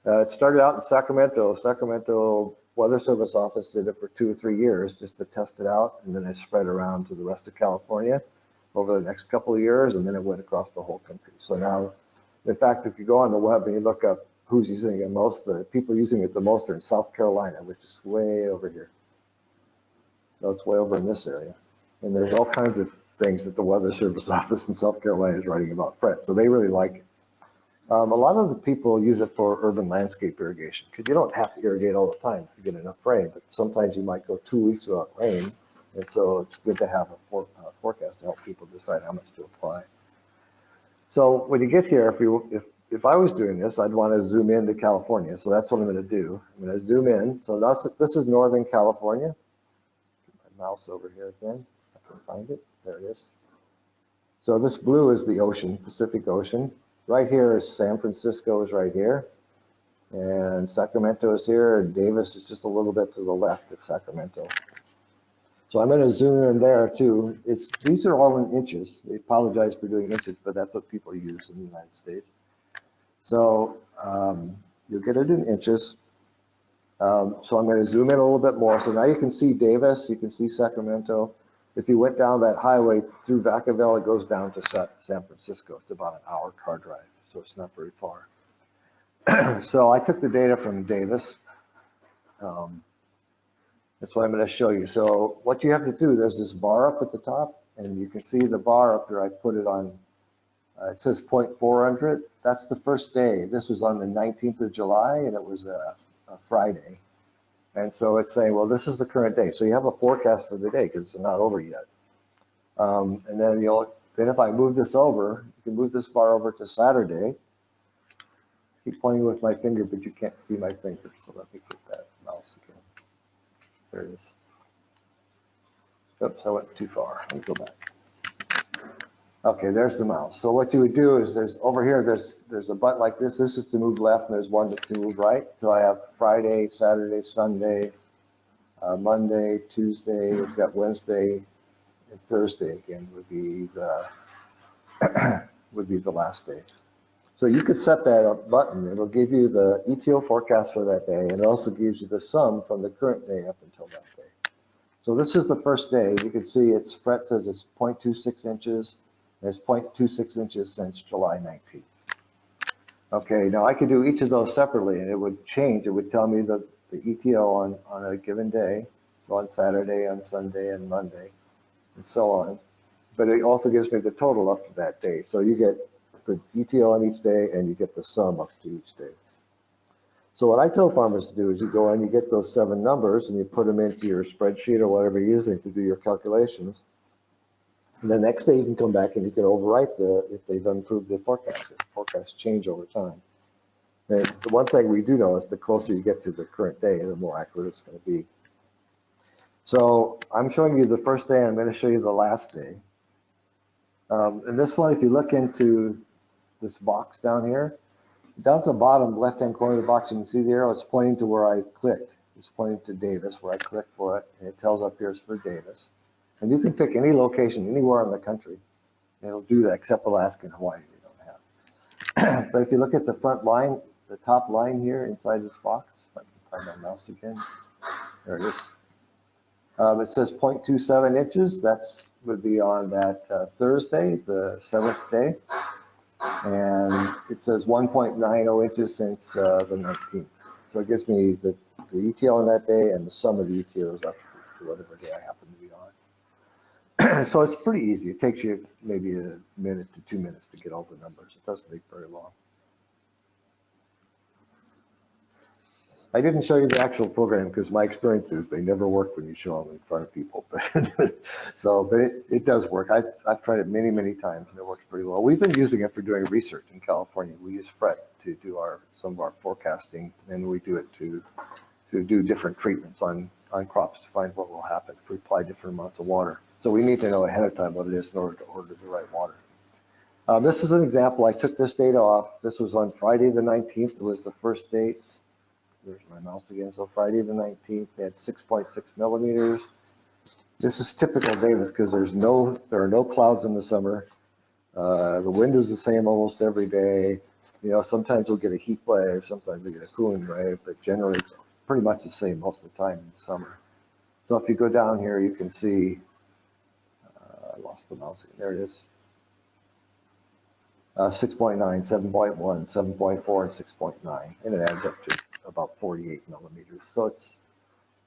It started out in Sacramento. Sacramento Weather Service office did it for 2 or 3 years just to test it out, and then it spread around to the rest of California over the next couple of years, and then it went across the whole country. So now, in fact, if you go on the web and you look up who's using it most, the people using it the most are in South Carolina, which is way over here. So it's way over in this area. And there's all kinds of things that the Weather Service office in South Carolina is writing about fret. So they really like it. A lot of the people use it for urban landscape irrigation because you don't have to irrigate all the time to get enough rain, but sometimes you might go 2 weeks without rain. And so it's good to have a forecast to help people decide how much to apply. So when you get here, if I was doing this, I'd want to zoom into California. So that's what I'm going to do. I'm going to zoom in. So this is Northern California. Put my mouse over here again. I can find it. There it is. So this blue is the ocean, Pacific Ocean. Right here is San Francisco is right here. And Sacramento is here. And Davis is just a little bit to the left of Sacramento. So I'm going to zoom in there too. These are all in inches. They apologize for doing inches, but that's what people use in the United States. So you'll get it in inches. So I'm going to zoom in a little bit more. So now you can see Davis, you can see Sacramento. If you went down that highway through Vacaville, it goes down to San Francisco. It's about an hour car drive, so it's not very far. So I took the data from Davis. That's what I'm going to show you. So what you have to do, there's this bar up at the top, and you can see the bar up there. I put it on, it says 0.400. That's the first day. This was on the 19th of July, and it was a Friday. And so it's saying, well, this is the current day. So you have a forecast for the day because it's not over yet. And then then if I move this over, you can move this bar over to Saturday. Keep pointing with my finger, but you can't see my finger. So let me get that mouse again. There it is. Oops, I went too far. Let me go back. Okay, there's the mouse. So what you would do is over here, there's a button like this. This is to move left, and there's one to move right. So I have Friday, Saturday, Sunday, Monday, Tuesday. It's got Wednesday and Thursday again would be the last day. So you could set that button. It'll give you the ETO forecast for that day, and it also gives you the sum from the current day up until that day. So this is the first day. You can see its fret says it's 0.26 inches. It's 0.26 inches since July 19th. Okay, now I could do each of those separately, and it would change. It would tell me the ETO on a given day, so on Saturday, on Sunday, and Monday, and so on. But it also gives me the total up to that day. So you get the ETO on each day, and you get the sum up to each day. So what I tell farmers to do is you go and you get those 7 numbers, and you put them into your spreadsheet or whatever you're using to do your calculations. And the next day you can come back and you can overwrite if they've improved the forecast. The forecasts change over time. And the one thing we do know is the closer you get to the current day, the more accurate it's going to be. So I'm showing you the first day. I'm going to show you the last day. And this one, if you look into this box down here, down at the bottom left-hand corner of the box, you can see the arrow. It's pointing to where I clicked. It's pointing to Davis, where I clicked for it, and it tells up here it's for Davis. And you can pick any location anywhere in the country. It'll do that, except Alaska and Hawaii, they don't have. But if you look at the front line, the top line here inside this box, if I can find my mouse again, there it is. It says 0.27 inches. That would be on that Thursday, the 7th day. And it says 1.90 inches since the 19th. So it gives me the ETO on that day and the sum of the ETOs up to whatever day I happen to be on. So it's pretty easy. It takes you maybe a minute to 2 minutes to get all the numbers. It doesn't take very long. I didn't show you the actual program because my experience is they never work when you show them in front of people. But it does work. I've tried it many, many times, and it works pretty well. We've been using it for doing research in California. We use FRET to do some of our forecasting, and we do it to do different treatments on crops to find what will happen if we apply different amounts of water. So we need to know ahead of time what it is in order to order the right water. This is an example. I took this data off. This was on Friday the 19th. It was the first date. There's my mouse again. So Friday the 19th, they had 6.6 millimeters. This is typical Davis because there are no clouds in the summer. The wind is the same almost every day. You know, sometimes we'll get a heat wave, sometimes we get a cooling wave, but generally it's pretty much the same most of the time in the summer. So if you go down here, you can see, I lost the mouse, there it is. 6.9, 7.1, 7.4, and 6.9, and it adds up to about 48 millimeters. So it's,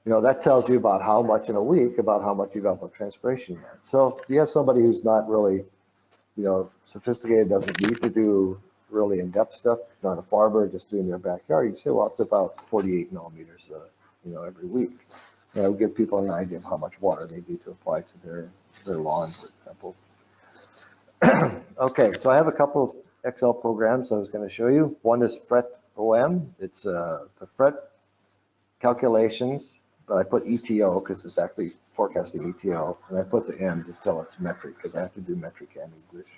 you know, that tells you about how much in a week, about how much evapotranspiration you have. So if you have somebody who's not really, you know, sophisticated, doesn't need to do really in-depth stuff, not a farmer, just doing their backyard, you say, well, it's about 48 millimeters, you know, every week. And it'll give people an idea of how much water they need to apply to their lawn, for example. Okay, so I have a couple of Excel programs I was going to show you. One is FRET OM. It's the FRET calculations, but I put ETO because it's actually forecasting ETO, and I put the M to tell it's metric because I have to do metric and English.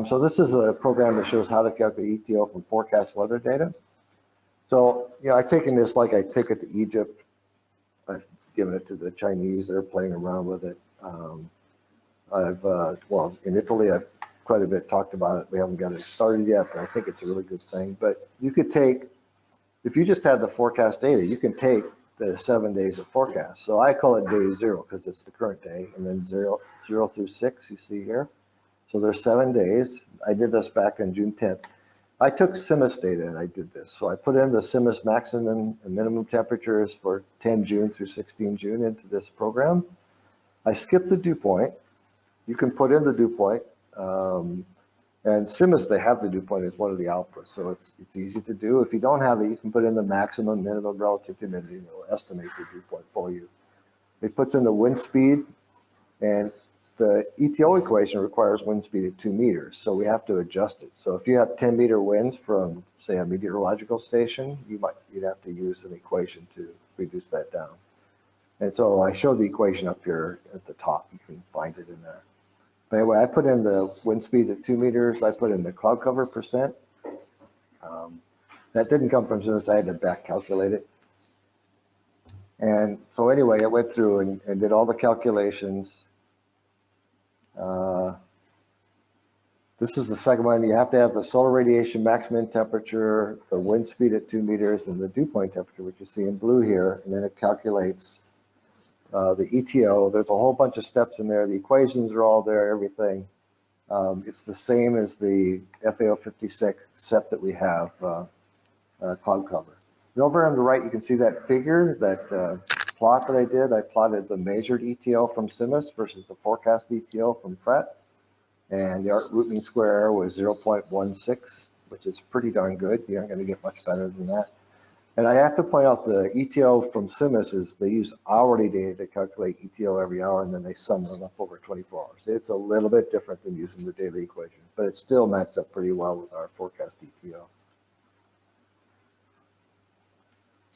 So this is a program that shows how to calculate ETO from forecast weather data. So, you know, I've taken this like I took it to Egypt. I've given it to the Chinese. They're playing around with it. Well, in Italy, I've quite a bit talked about it. We haven't got it started yet, but I think it's a really good thing. But you could take, if you just had the forecast data, you can take the 7 days of forecast. So I call it day 0 because it's the current day, and then 0 through 6, you see here. So there's 7 days. I did this back on June 10th. I took CMCC data and I did this. So I put in the CMCC maximum and minimum temperatures for 10 June through 16 June into this program. I skipped the dew point. You can put in the dew point. And CMCC, they have the dew point as one of the outputs, so it's easy to do. If you don't have it, you can put in the maximum, minimum relative humidity, and it'll estimate the dew point for you. It puts in the wind speed, and the ETO equation requires wind speed at 2 meters, so we have to adjust it. So if you have 10-meter winds from, say, a meteorological station, you'd have to use an equation to reduce that down. And so I showed the equation up here at the top. You can find it in there. But anyway, I put in the wind speed at 2 meters. I put in the cloud cover percent. That didn't come from CMCC. I had to back calculate it. And so anyway, I went through and did all the calculations. This is the second one. You have to have the solar radiation maximum temperature, the wind speed at 2 meters, and the dew point temperature, which you see in blue here. And then it calculates the ETO. There's a whole bunch of steps in there. The equations are all there, everything. It's the same as the FAO 56 SEP that we have, cloud cover. And over on the right, you can see that figure, that plot that I did. I plotted the measured ETO from CMCC versus the forecast ETO from FRET. And the root mean square error was 0.16, which is pretty darn good. You aren't going to get much better than that. And I have to point out the ETO from CMCC is they use hourly data to calculate ETO every hour, and then they sum them up over 24 hours. It's a little bit different than using the daily equation, but it still matches up pretty well with our forecast ETO.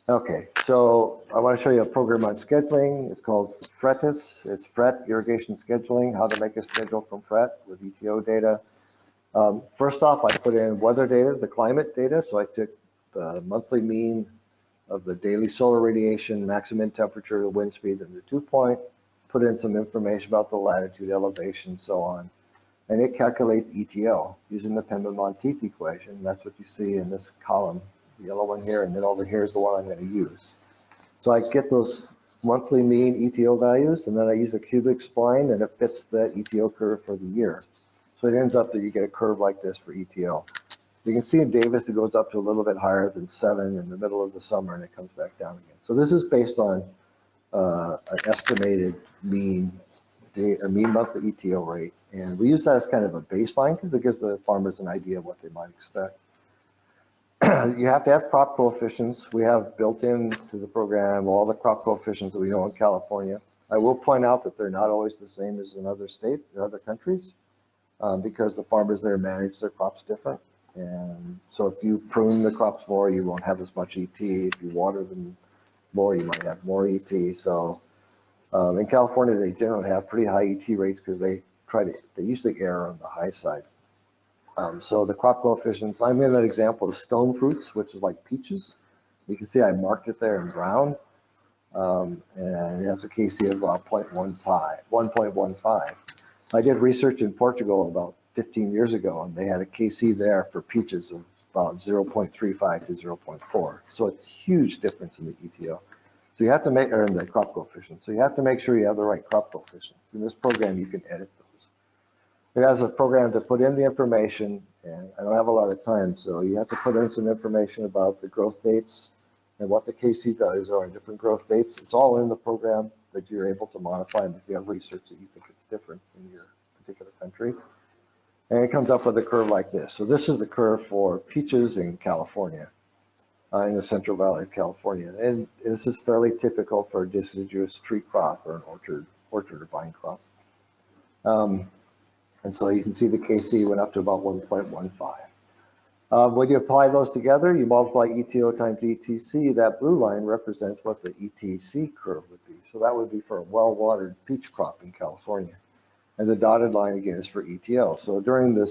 Okay, so I want to show you a program on scheduling. It's called FRETIS. It's FRET Irrigation Scheduling, how to make a schedule from FRET with ETO data. First off, I put in weather data, the climate data. So I took the monthly mean of the daily solar radiation, maximum temperature, the wind speed, and the dew point, put in some information about the latitude, elevation, so on. And it calculates ETO using the Penman-Monteith equation. That's what you see in this column, the yellow one here, and then over here is the one I'm going to use. So I get those monthly mean ETO values, and then I use a cubic spline, and it fits that ETO curve for the year. So it ends up that you get a curve like this for ETO. You can see in Davis, it goes up to a little bit higher than 7 in the middle of the summer, and it comes back down again. So this is based on an estimated mean monthly ETO rate. And we use that as kind of a baseline because it gives the farmers an idea of what they might expect. You have to have crop coefficients. We have built into the program all the crop coefficients that we know in California. I will point out that they're not always the same as in other states or other countries because the farmers there manage their crops different. And so if you prune the crops more, you won't have as much ET. If you water them more, you might have more ET. So in California, they generally have pretty high ET rates because they usually err on the high side. So the crop coefficients, I'm in an example of stone fruits, which is like peaches. You can see I marked it there in brown. and it has a KC of about 1.15. I did research in Portugal about 15 years ago, and they had a KC there for peaches of about 0.35 to 0.4. So it's a huge difference in the ETO. So you have to make, or in the crop coefficient. So you have to make sure you have the right crop coefficients. In this program, you can edit those. It has a program to put in the information, and I don't have a lot of time, so you have to put in some information about the growth dates and what the KC values are on different growth dates. It's all in the program that you're able to modify if you have research that you think it's different in your particular country. And it comes up with a curve like this. So this is the curve for peaches in California, in the Central Valley of California. And this is fairly typical for a deciduous tree crop or an orchard or vine crop. And so you can see the KC went up to about 1.15. When you apply those together, you multiply ETO times ETC. That blue line represents what the ETC curve would be. So that would be for a well-watered peach crop in California. And the dotted line again is for ETO. So during the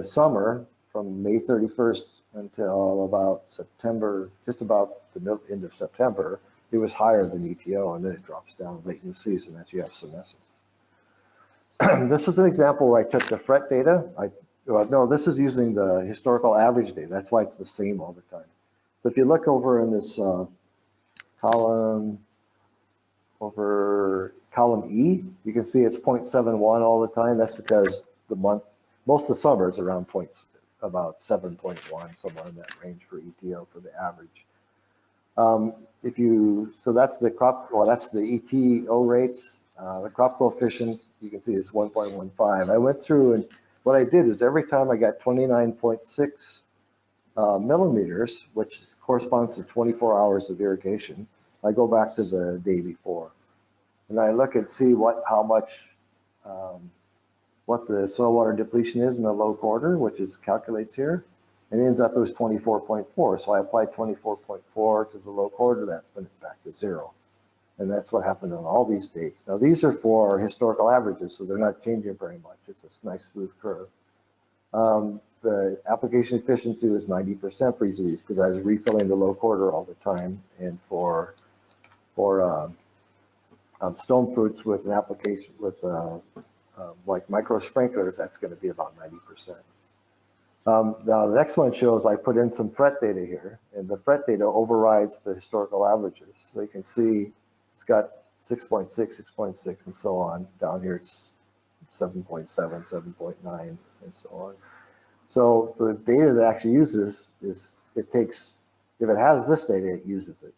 summer, from May 31st until about September, just about the end of September, it was higher than ETO, and then it drops down late in the season as you have senescence. This is an example where I took the fret data. No, this is using the historical average data. That's why it's the same all the time. So if you look over in this column, over column E, you can see it's 0.71 all the time. That's because most of the summer is around about 7.1, somewhere in that range for ETO for the average. So that's the crop, well, that's the ETO rates. The crop coefficient, you can see is 1.15. I went through, and what I did is every time I got 29.6 millimeters, which corresponds to 24 hours of irrigation, I go back to the day before. And I look and see what the soil water depletion is in the low quarter, which is calculates here, and it ends up as 24.4. So I applied 24.4 to the low quarter, that went back to 0. And that's what happened on all these dates. Now these are for historical averages, so they're not changing very much. It's a nice smooth curve. The application efficiency was 90% for each of these because I was refilling the low quarter all the time. And for stone fruits with an application with like micro sprinklers, that's going to be about 90%. Now the next one shows I put in some fret data here, and the fret data overrides the historical averages. So you can see it's got 6.6, 6.6, and so on. Down here it's 7.7, 7.9, and so on. So the data that actually uses is, it takes, if it has this data, it uses it.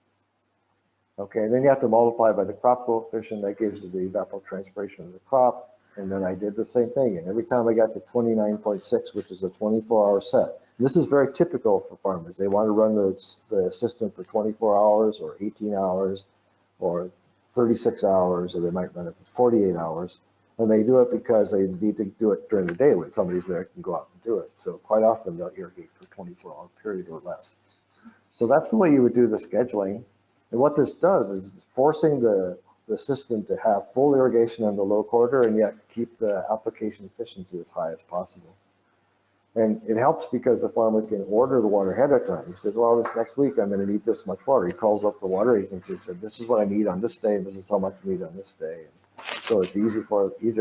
Okay, and then you have to multiply by the crop coefficient. That gives you the evapotranspiration of the crop. And then I did the same thing. And every time I got to 29.6, which is a 24-hour set. This is very typical for farmers. They want to run the system for 24 hours or 18 hours or 36 hours, or they might run it for 48 hours. And they do it because they need to do it during the day when somebody's there can go out and do it. So quite often they'll irrigate for a 24-hour period or less. So that's the way you would do the scheduling. And what this does is forcing the system to have full irrigation on the low quarter and yet keep the application efficiency as high as possible. And it helps because the farmer can order the water ahead of time. He says, well, this next week I'm going to need this much water. He calls up the water agency and says, this is what I need on this day, and this is how much I need on this day. And so it's easier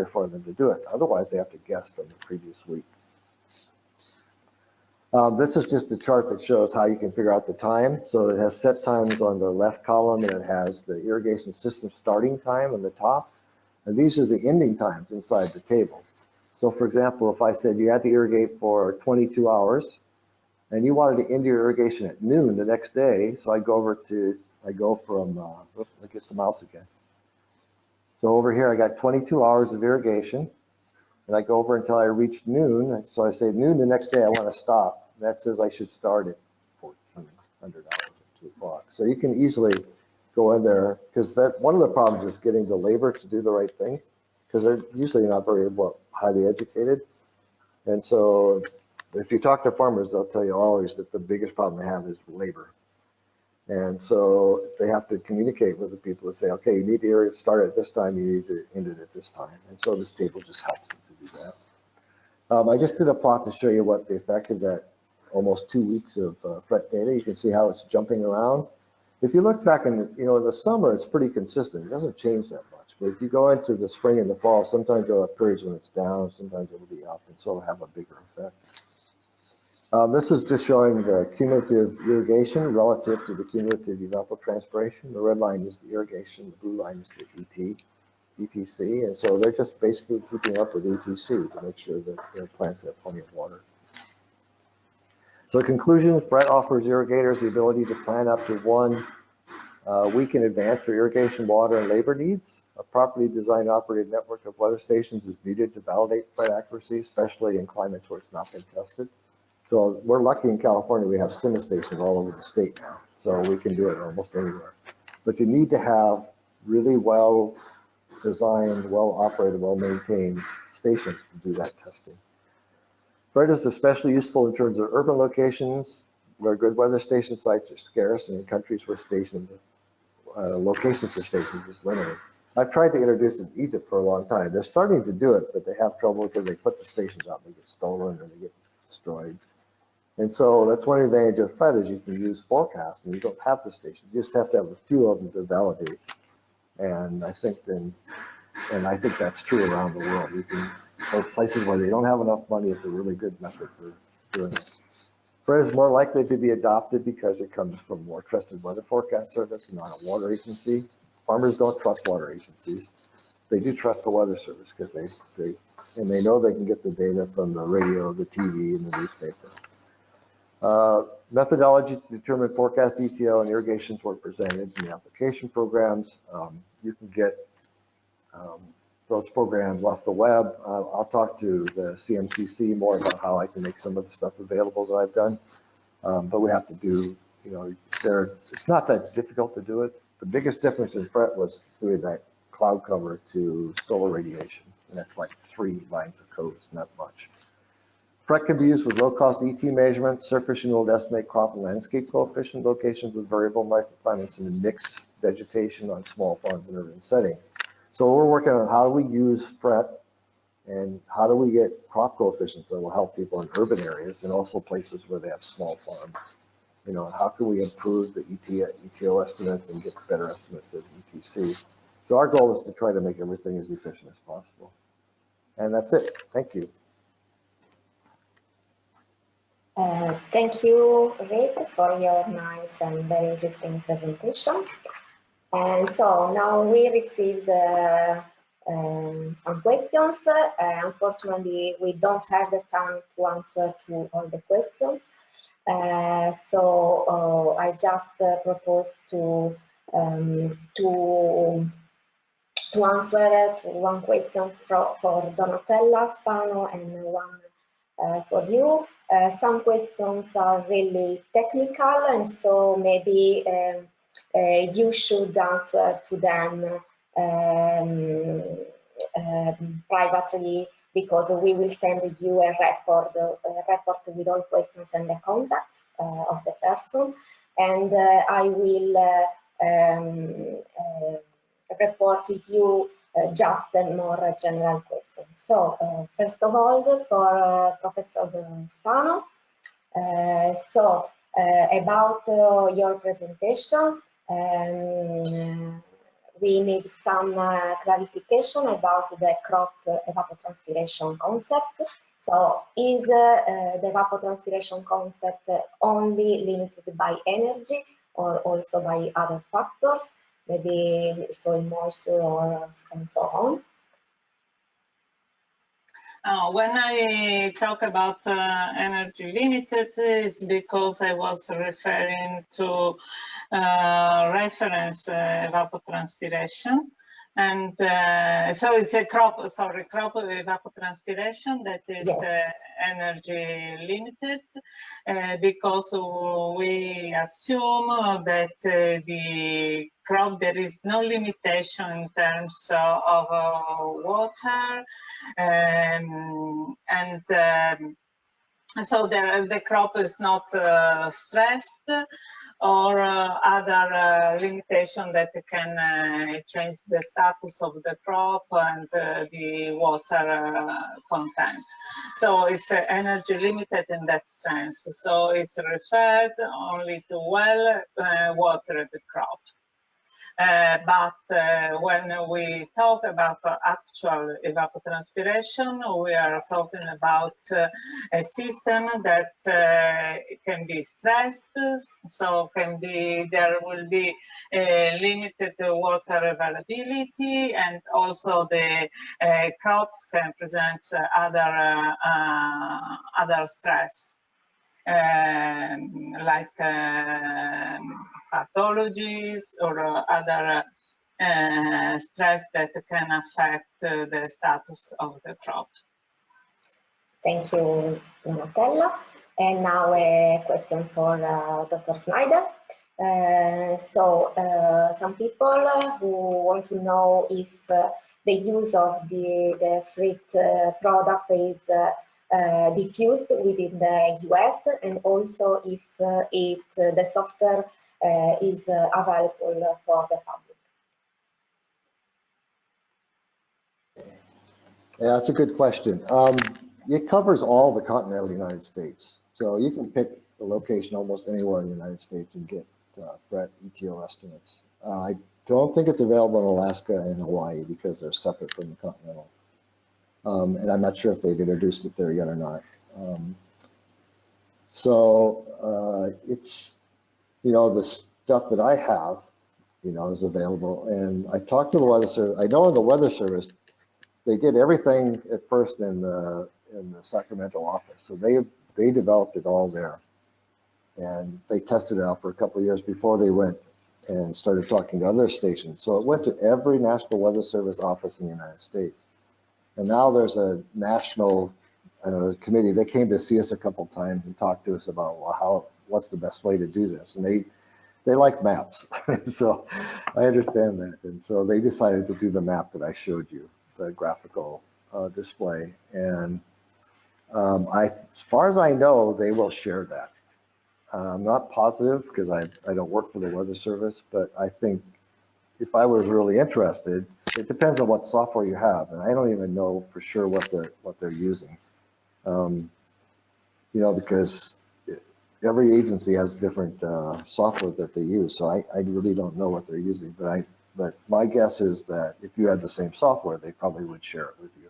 for them to do it. Otherwise, they have to guess from the previous week. This is just a chart that shows how you can figure out the time. So it has set times on the left column, and it has the irrigation system starting time on the top. And these are the ending times inside the table. So for example, if I said you had to irrigate for 22 hours, and you wanted to end your irrigation at noon the next day, so I go from, let me get the mouse again. So over here, I got 22 hours of irrigation, and I go over until I reach noon. So I say noon the next day, I want to stop. That says I should start at 1400 hours at 2 o'clock. So you can easily go in there, because one of the problems is getting the labor to do the right thing, because they're usually not very highly educated. And so if you talk to farmers, they'll tell you always that the biggest problem they have is labor. And so they have to communicate with the people and say, okay, you need to start at this time, you need to end it at this time. And so this table just helps them to do that. I just did a plot to show you what the effect of that almost 2 weeks of fret data. You can see how it's jumping around. If you look back in the, in the summer, it's pretty consistent. It doesn't change that much. But if you go into the spring and the fall, sometimes you'll have periods when it's down, sometimes it'll be up, and so it'll have a bigger effect. This is just showing the cumulative irrigation relative to the cumulative evapotranspiration. The red line is the irrigation, the blue line is the ETC, and so they're just basically keeping up with ETC to make sure that the plants have plenty of water. So in conclusion, FRET offers irrigators the ability to plan up to 1 week in advance for irrigation, water, and labor needs. A properly designed operated network of weather stations is needed to validate FRET accuracy, especially in climates where it's not been tested. So we're lucky in California, we have CMCC stations all over the state now, so we can do it almost anywhere. But you need to have really well designed, well operated, well maintained stations to do that testing. FRET is especially useful in terms of urban locations where good weather station sites are scarce and in countries where locations for stations is limited. I've tried to introduce it in Egypt for a long time. They're starting to do it, but they have trouble because they put the stations out, they get stolen or they get destroyed. And so that's one advantage of FRET is you can use forecast and you don't have the stations. You just have to have a few of them to validate. And I think that's true around the world. You can go places where they don't have enough money. It's a really good method for doing it. FRET is more likely to be adopted because it comes from more trusted weather forecast service and not a water agency. Farmers don't trust water agencies. They do trust the weather service because they know they can get the data from the radio, the TV, and the newspaper. Methodologies to determine forecast ETL and irrigations were presented in the application programs. You can get those programs off the web. I'll talk to the CMCC more about how I can make some of the stuff available that I've done. But we have to do, it's not that difficult to do it. The biggest difference in FRET was doing that cloud cover to solar radiation. And that's like 3 lines of code, it's not much. FRET can be used with low-cost ET measurements, surface yield estimate crop and landscape coefficient locations with variable microclimates and mixed vegetation on small farms in urban setting. So we're working on how do we use FRET and how do we get crop coefficients that will help people in urban areas and also places where they have small farms. How can we improve the ETO estimates and get better estimates of ETC? So our goal is to try to make everything as efficient as possible. And that's it. Thank you. Thank you, Rick, for your nice and very interesting presentation. And so now we received some questions. Unfortunately, we don't have the time to answer to all the questions. So I just propose to answer to one question for Donatella Spano and one for you. Some questions are really technical, and so maybe you should answer to them privately, because we will send you a report with all questions and the contacts of the person, and I will report to you just a more general question. So first of all, for Professor Spano, about your presentation, we need some clarification about the crop evapotranspiration concept. So is the evapotranspiration concept only limited by energy or also by other factors, maybe soil moisture and so on? When I talk about energy limited, it's because I was referring to reference evapotranspiration. And so it's a crop evapotranspiration that is energy limited, because we assume that the crop, there is no limitation in terms of water, so the crop is not stressed or other limitation that can change the status of the crop and the water content. So it's energy limited in that sense. So it's referred only to well-watered crop. But when we talk about actual evapotranspiration, we are talking about a system that can be stressed, so there will be limited water availability, and also the crops can present other stress. Like pathologies or other stress that can affect the status of the crop. Thank you, Donatella. And now a question for Dr. Snyder. Some people who want to know if the use of the fruit product is diffused within the US, and also if the software is available for the public. Yeah, that's a good question. It covers all the continental United States. So you can pick a location almost anywhere in the United States and get FRET ETO estimates. I don't think it's available in Alaska and Hawaii because they're separate from the continental. And I'm not sure if they've introduced it there yet or not. It's, the stuff that I have, is available. And I talked to the Weather Service. I know in the Weather Service, they did everything at first in the Sacramento office. So they developed it all there. And they tested it out for a couple of years before they went and started talking to other stations. So it went to every National Weather Service office in the United States. And now there's a national committee. They came to see us a couple of times and talked to us about, well, what's the best way to do this? And they like maps. So I understand that. And so they decided to do the map that I showed you, the graphical display. And as far as I know, they will share that. I'm not positive because I don't work for the Weather Service, but I think if I was really interested, it depends on what software you have, and I don't even know for sure what they're using. Because every agency has different software that they use, so I really don't know what they're using. But my guess is that if you had the same software, they probably would share it with you.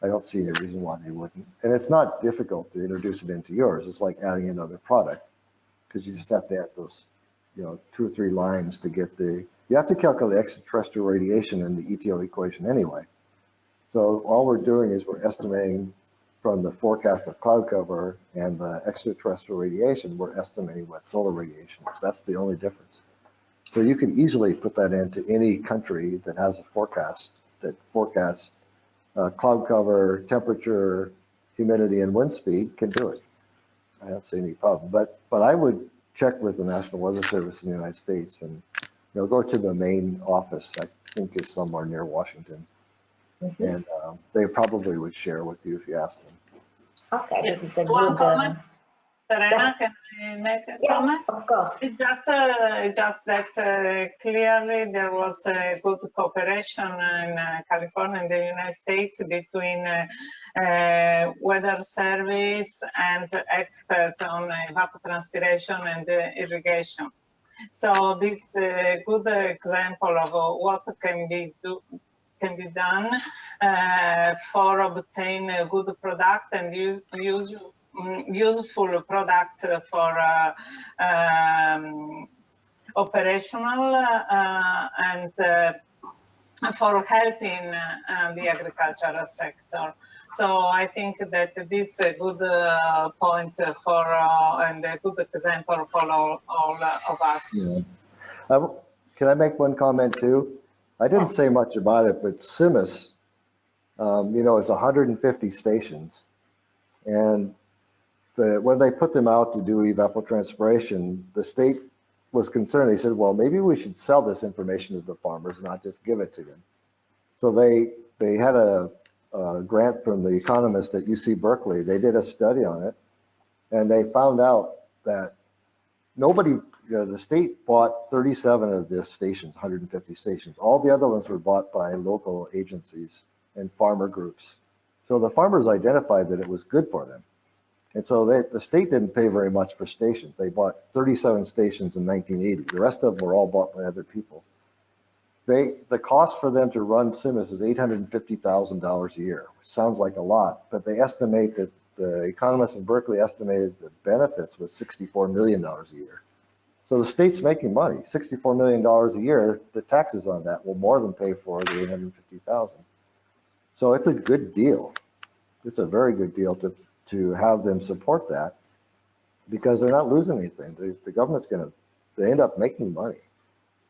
I don't see any reason why they wouldn't. And it's not difficult to introduce it into yours. It's like adding another product, because you just have to add those, 2 or 3 lines to get you have to calculate extraterrestrial radiation in the ETO equation anyway. So all we're doing is we're estimating from the forecast of cloud cover and the extraterrestrial radiation, we're estimating what solar radiation is. That's the only difference. So you can easily put that into any country that has a forecast that forecasts cloud cover, temperature, humidity, and wind speed can do it. I don't see any problem. But I would check with the National Weather Service in the United States and go to the main office. I think is somewhere near Washington, and they probably would share with you if you asked them. Okay, this is a One good. comment. Serena, can I make a comment? Yes, of course. It's just that clearly there was a good cooperation in California and the United States between Weather Service and experts on evapotranspiration and irrigation. So this is a good example of what can be done for obtain a good product and useful product for operational and for helping the agricultural sector. So I think that this is a good point for and a good example for all of us. Yeah. Can I make one comment too? I didn't say much about it, but CMCC, it's 150 stations, and when they put them out to do evapotranspiration, the state was concerned. They said, well, maybe we should sell this information to the farmers, not just give it to them. So they had a grant from the economist at UC Berkeley. They did a study on it, and they found out that nobody the state bought 37 of the stations, 150 stations. All the other ones were bought by local agencies and farmer groups. So the farmers identified that it was good for them. And so the state didn't pay very much for stations. They bought 37 stations in 1980. The rest of them were all bought by other people. The cost for them to run CMCC is $850,000 a year, which sounds like a lot, but they estimate that the economists in Berkeley estimated the benefits was $64 million a year. So the state's making money, $64 million a year. The taxes on that will more than pay for the $850,000. So it's a good deal. It's a very good deal to have them support that, because they're not losing anything. The government's they end up making money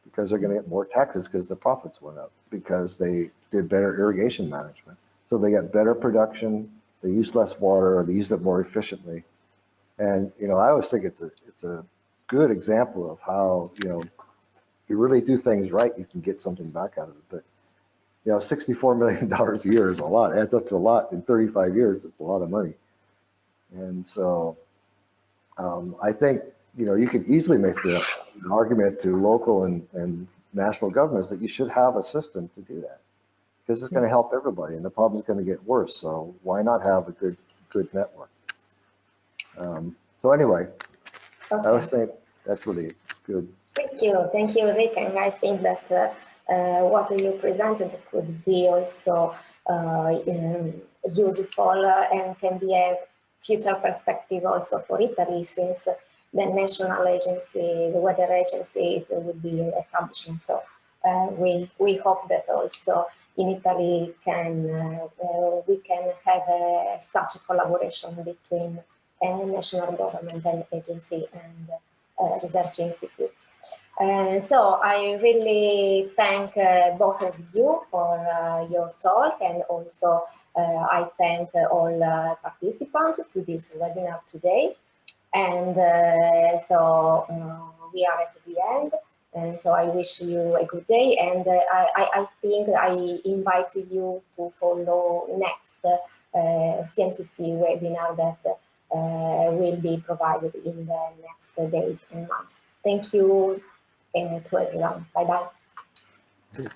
because they're going to get more taxes because the profits went up, because they did better irrigation management. So they got better production, they used less water, or they used it more efficiently. And, I always think it's a good example of how, if you really do things right, you can get something back out of it. But, $64 million a year is a lot. It adds up to a lot. In 35 years, it's a lot of money. And so I think, you could easily make an argument to local and national governments that you should have a system to do that, because it's going to help everybody, and the problem is going to get worse. So why not have a good network? So anyway, okay. I was thinking that's really good. Thank you, Rick. And I think that what you presented could be also useful and can be a future perspective also for Italy, since the national agency, the weather agency, it will be establishing. So we hope that also in Italy we can have such a collaboration between national government and agency and research institutes. So I really thank both of you for your talk, and also I thank all participants to this webinar today. And so we are at the end, and so I wish you a good day. And I think I invite you to follow next CMCC webinar that will be provided in the next days and months. Thank you to everyone. Bye-bye.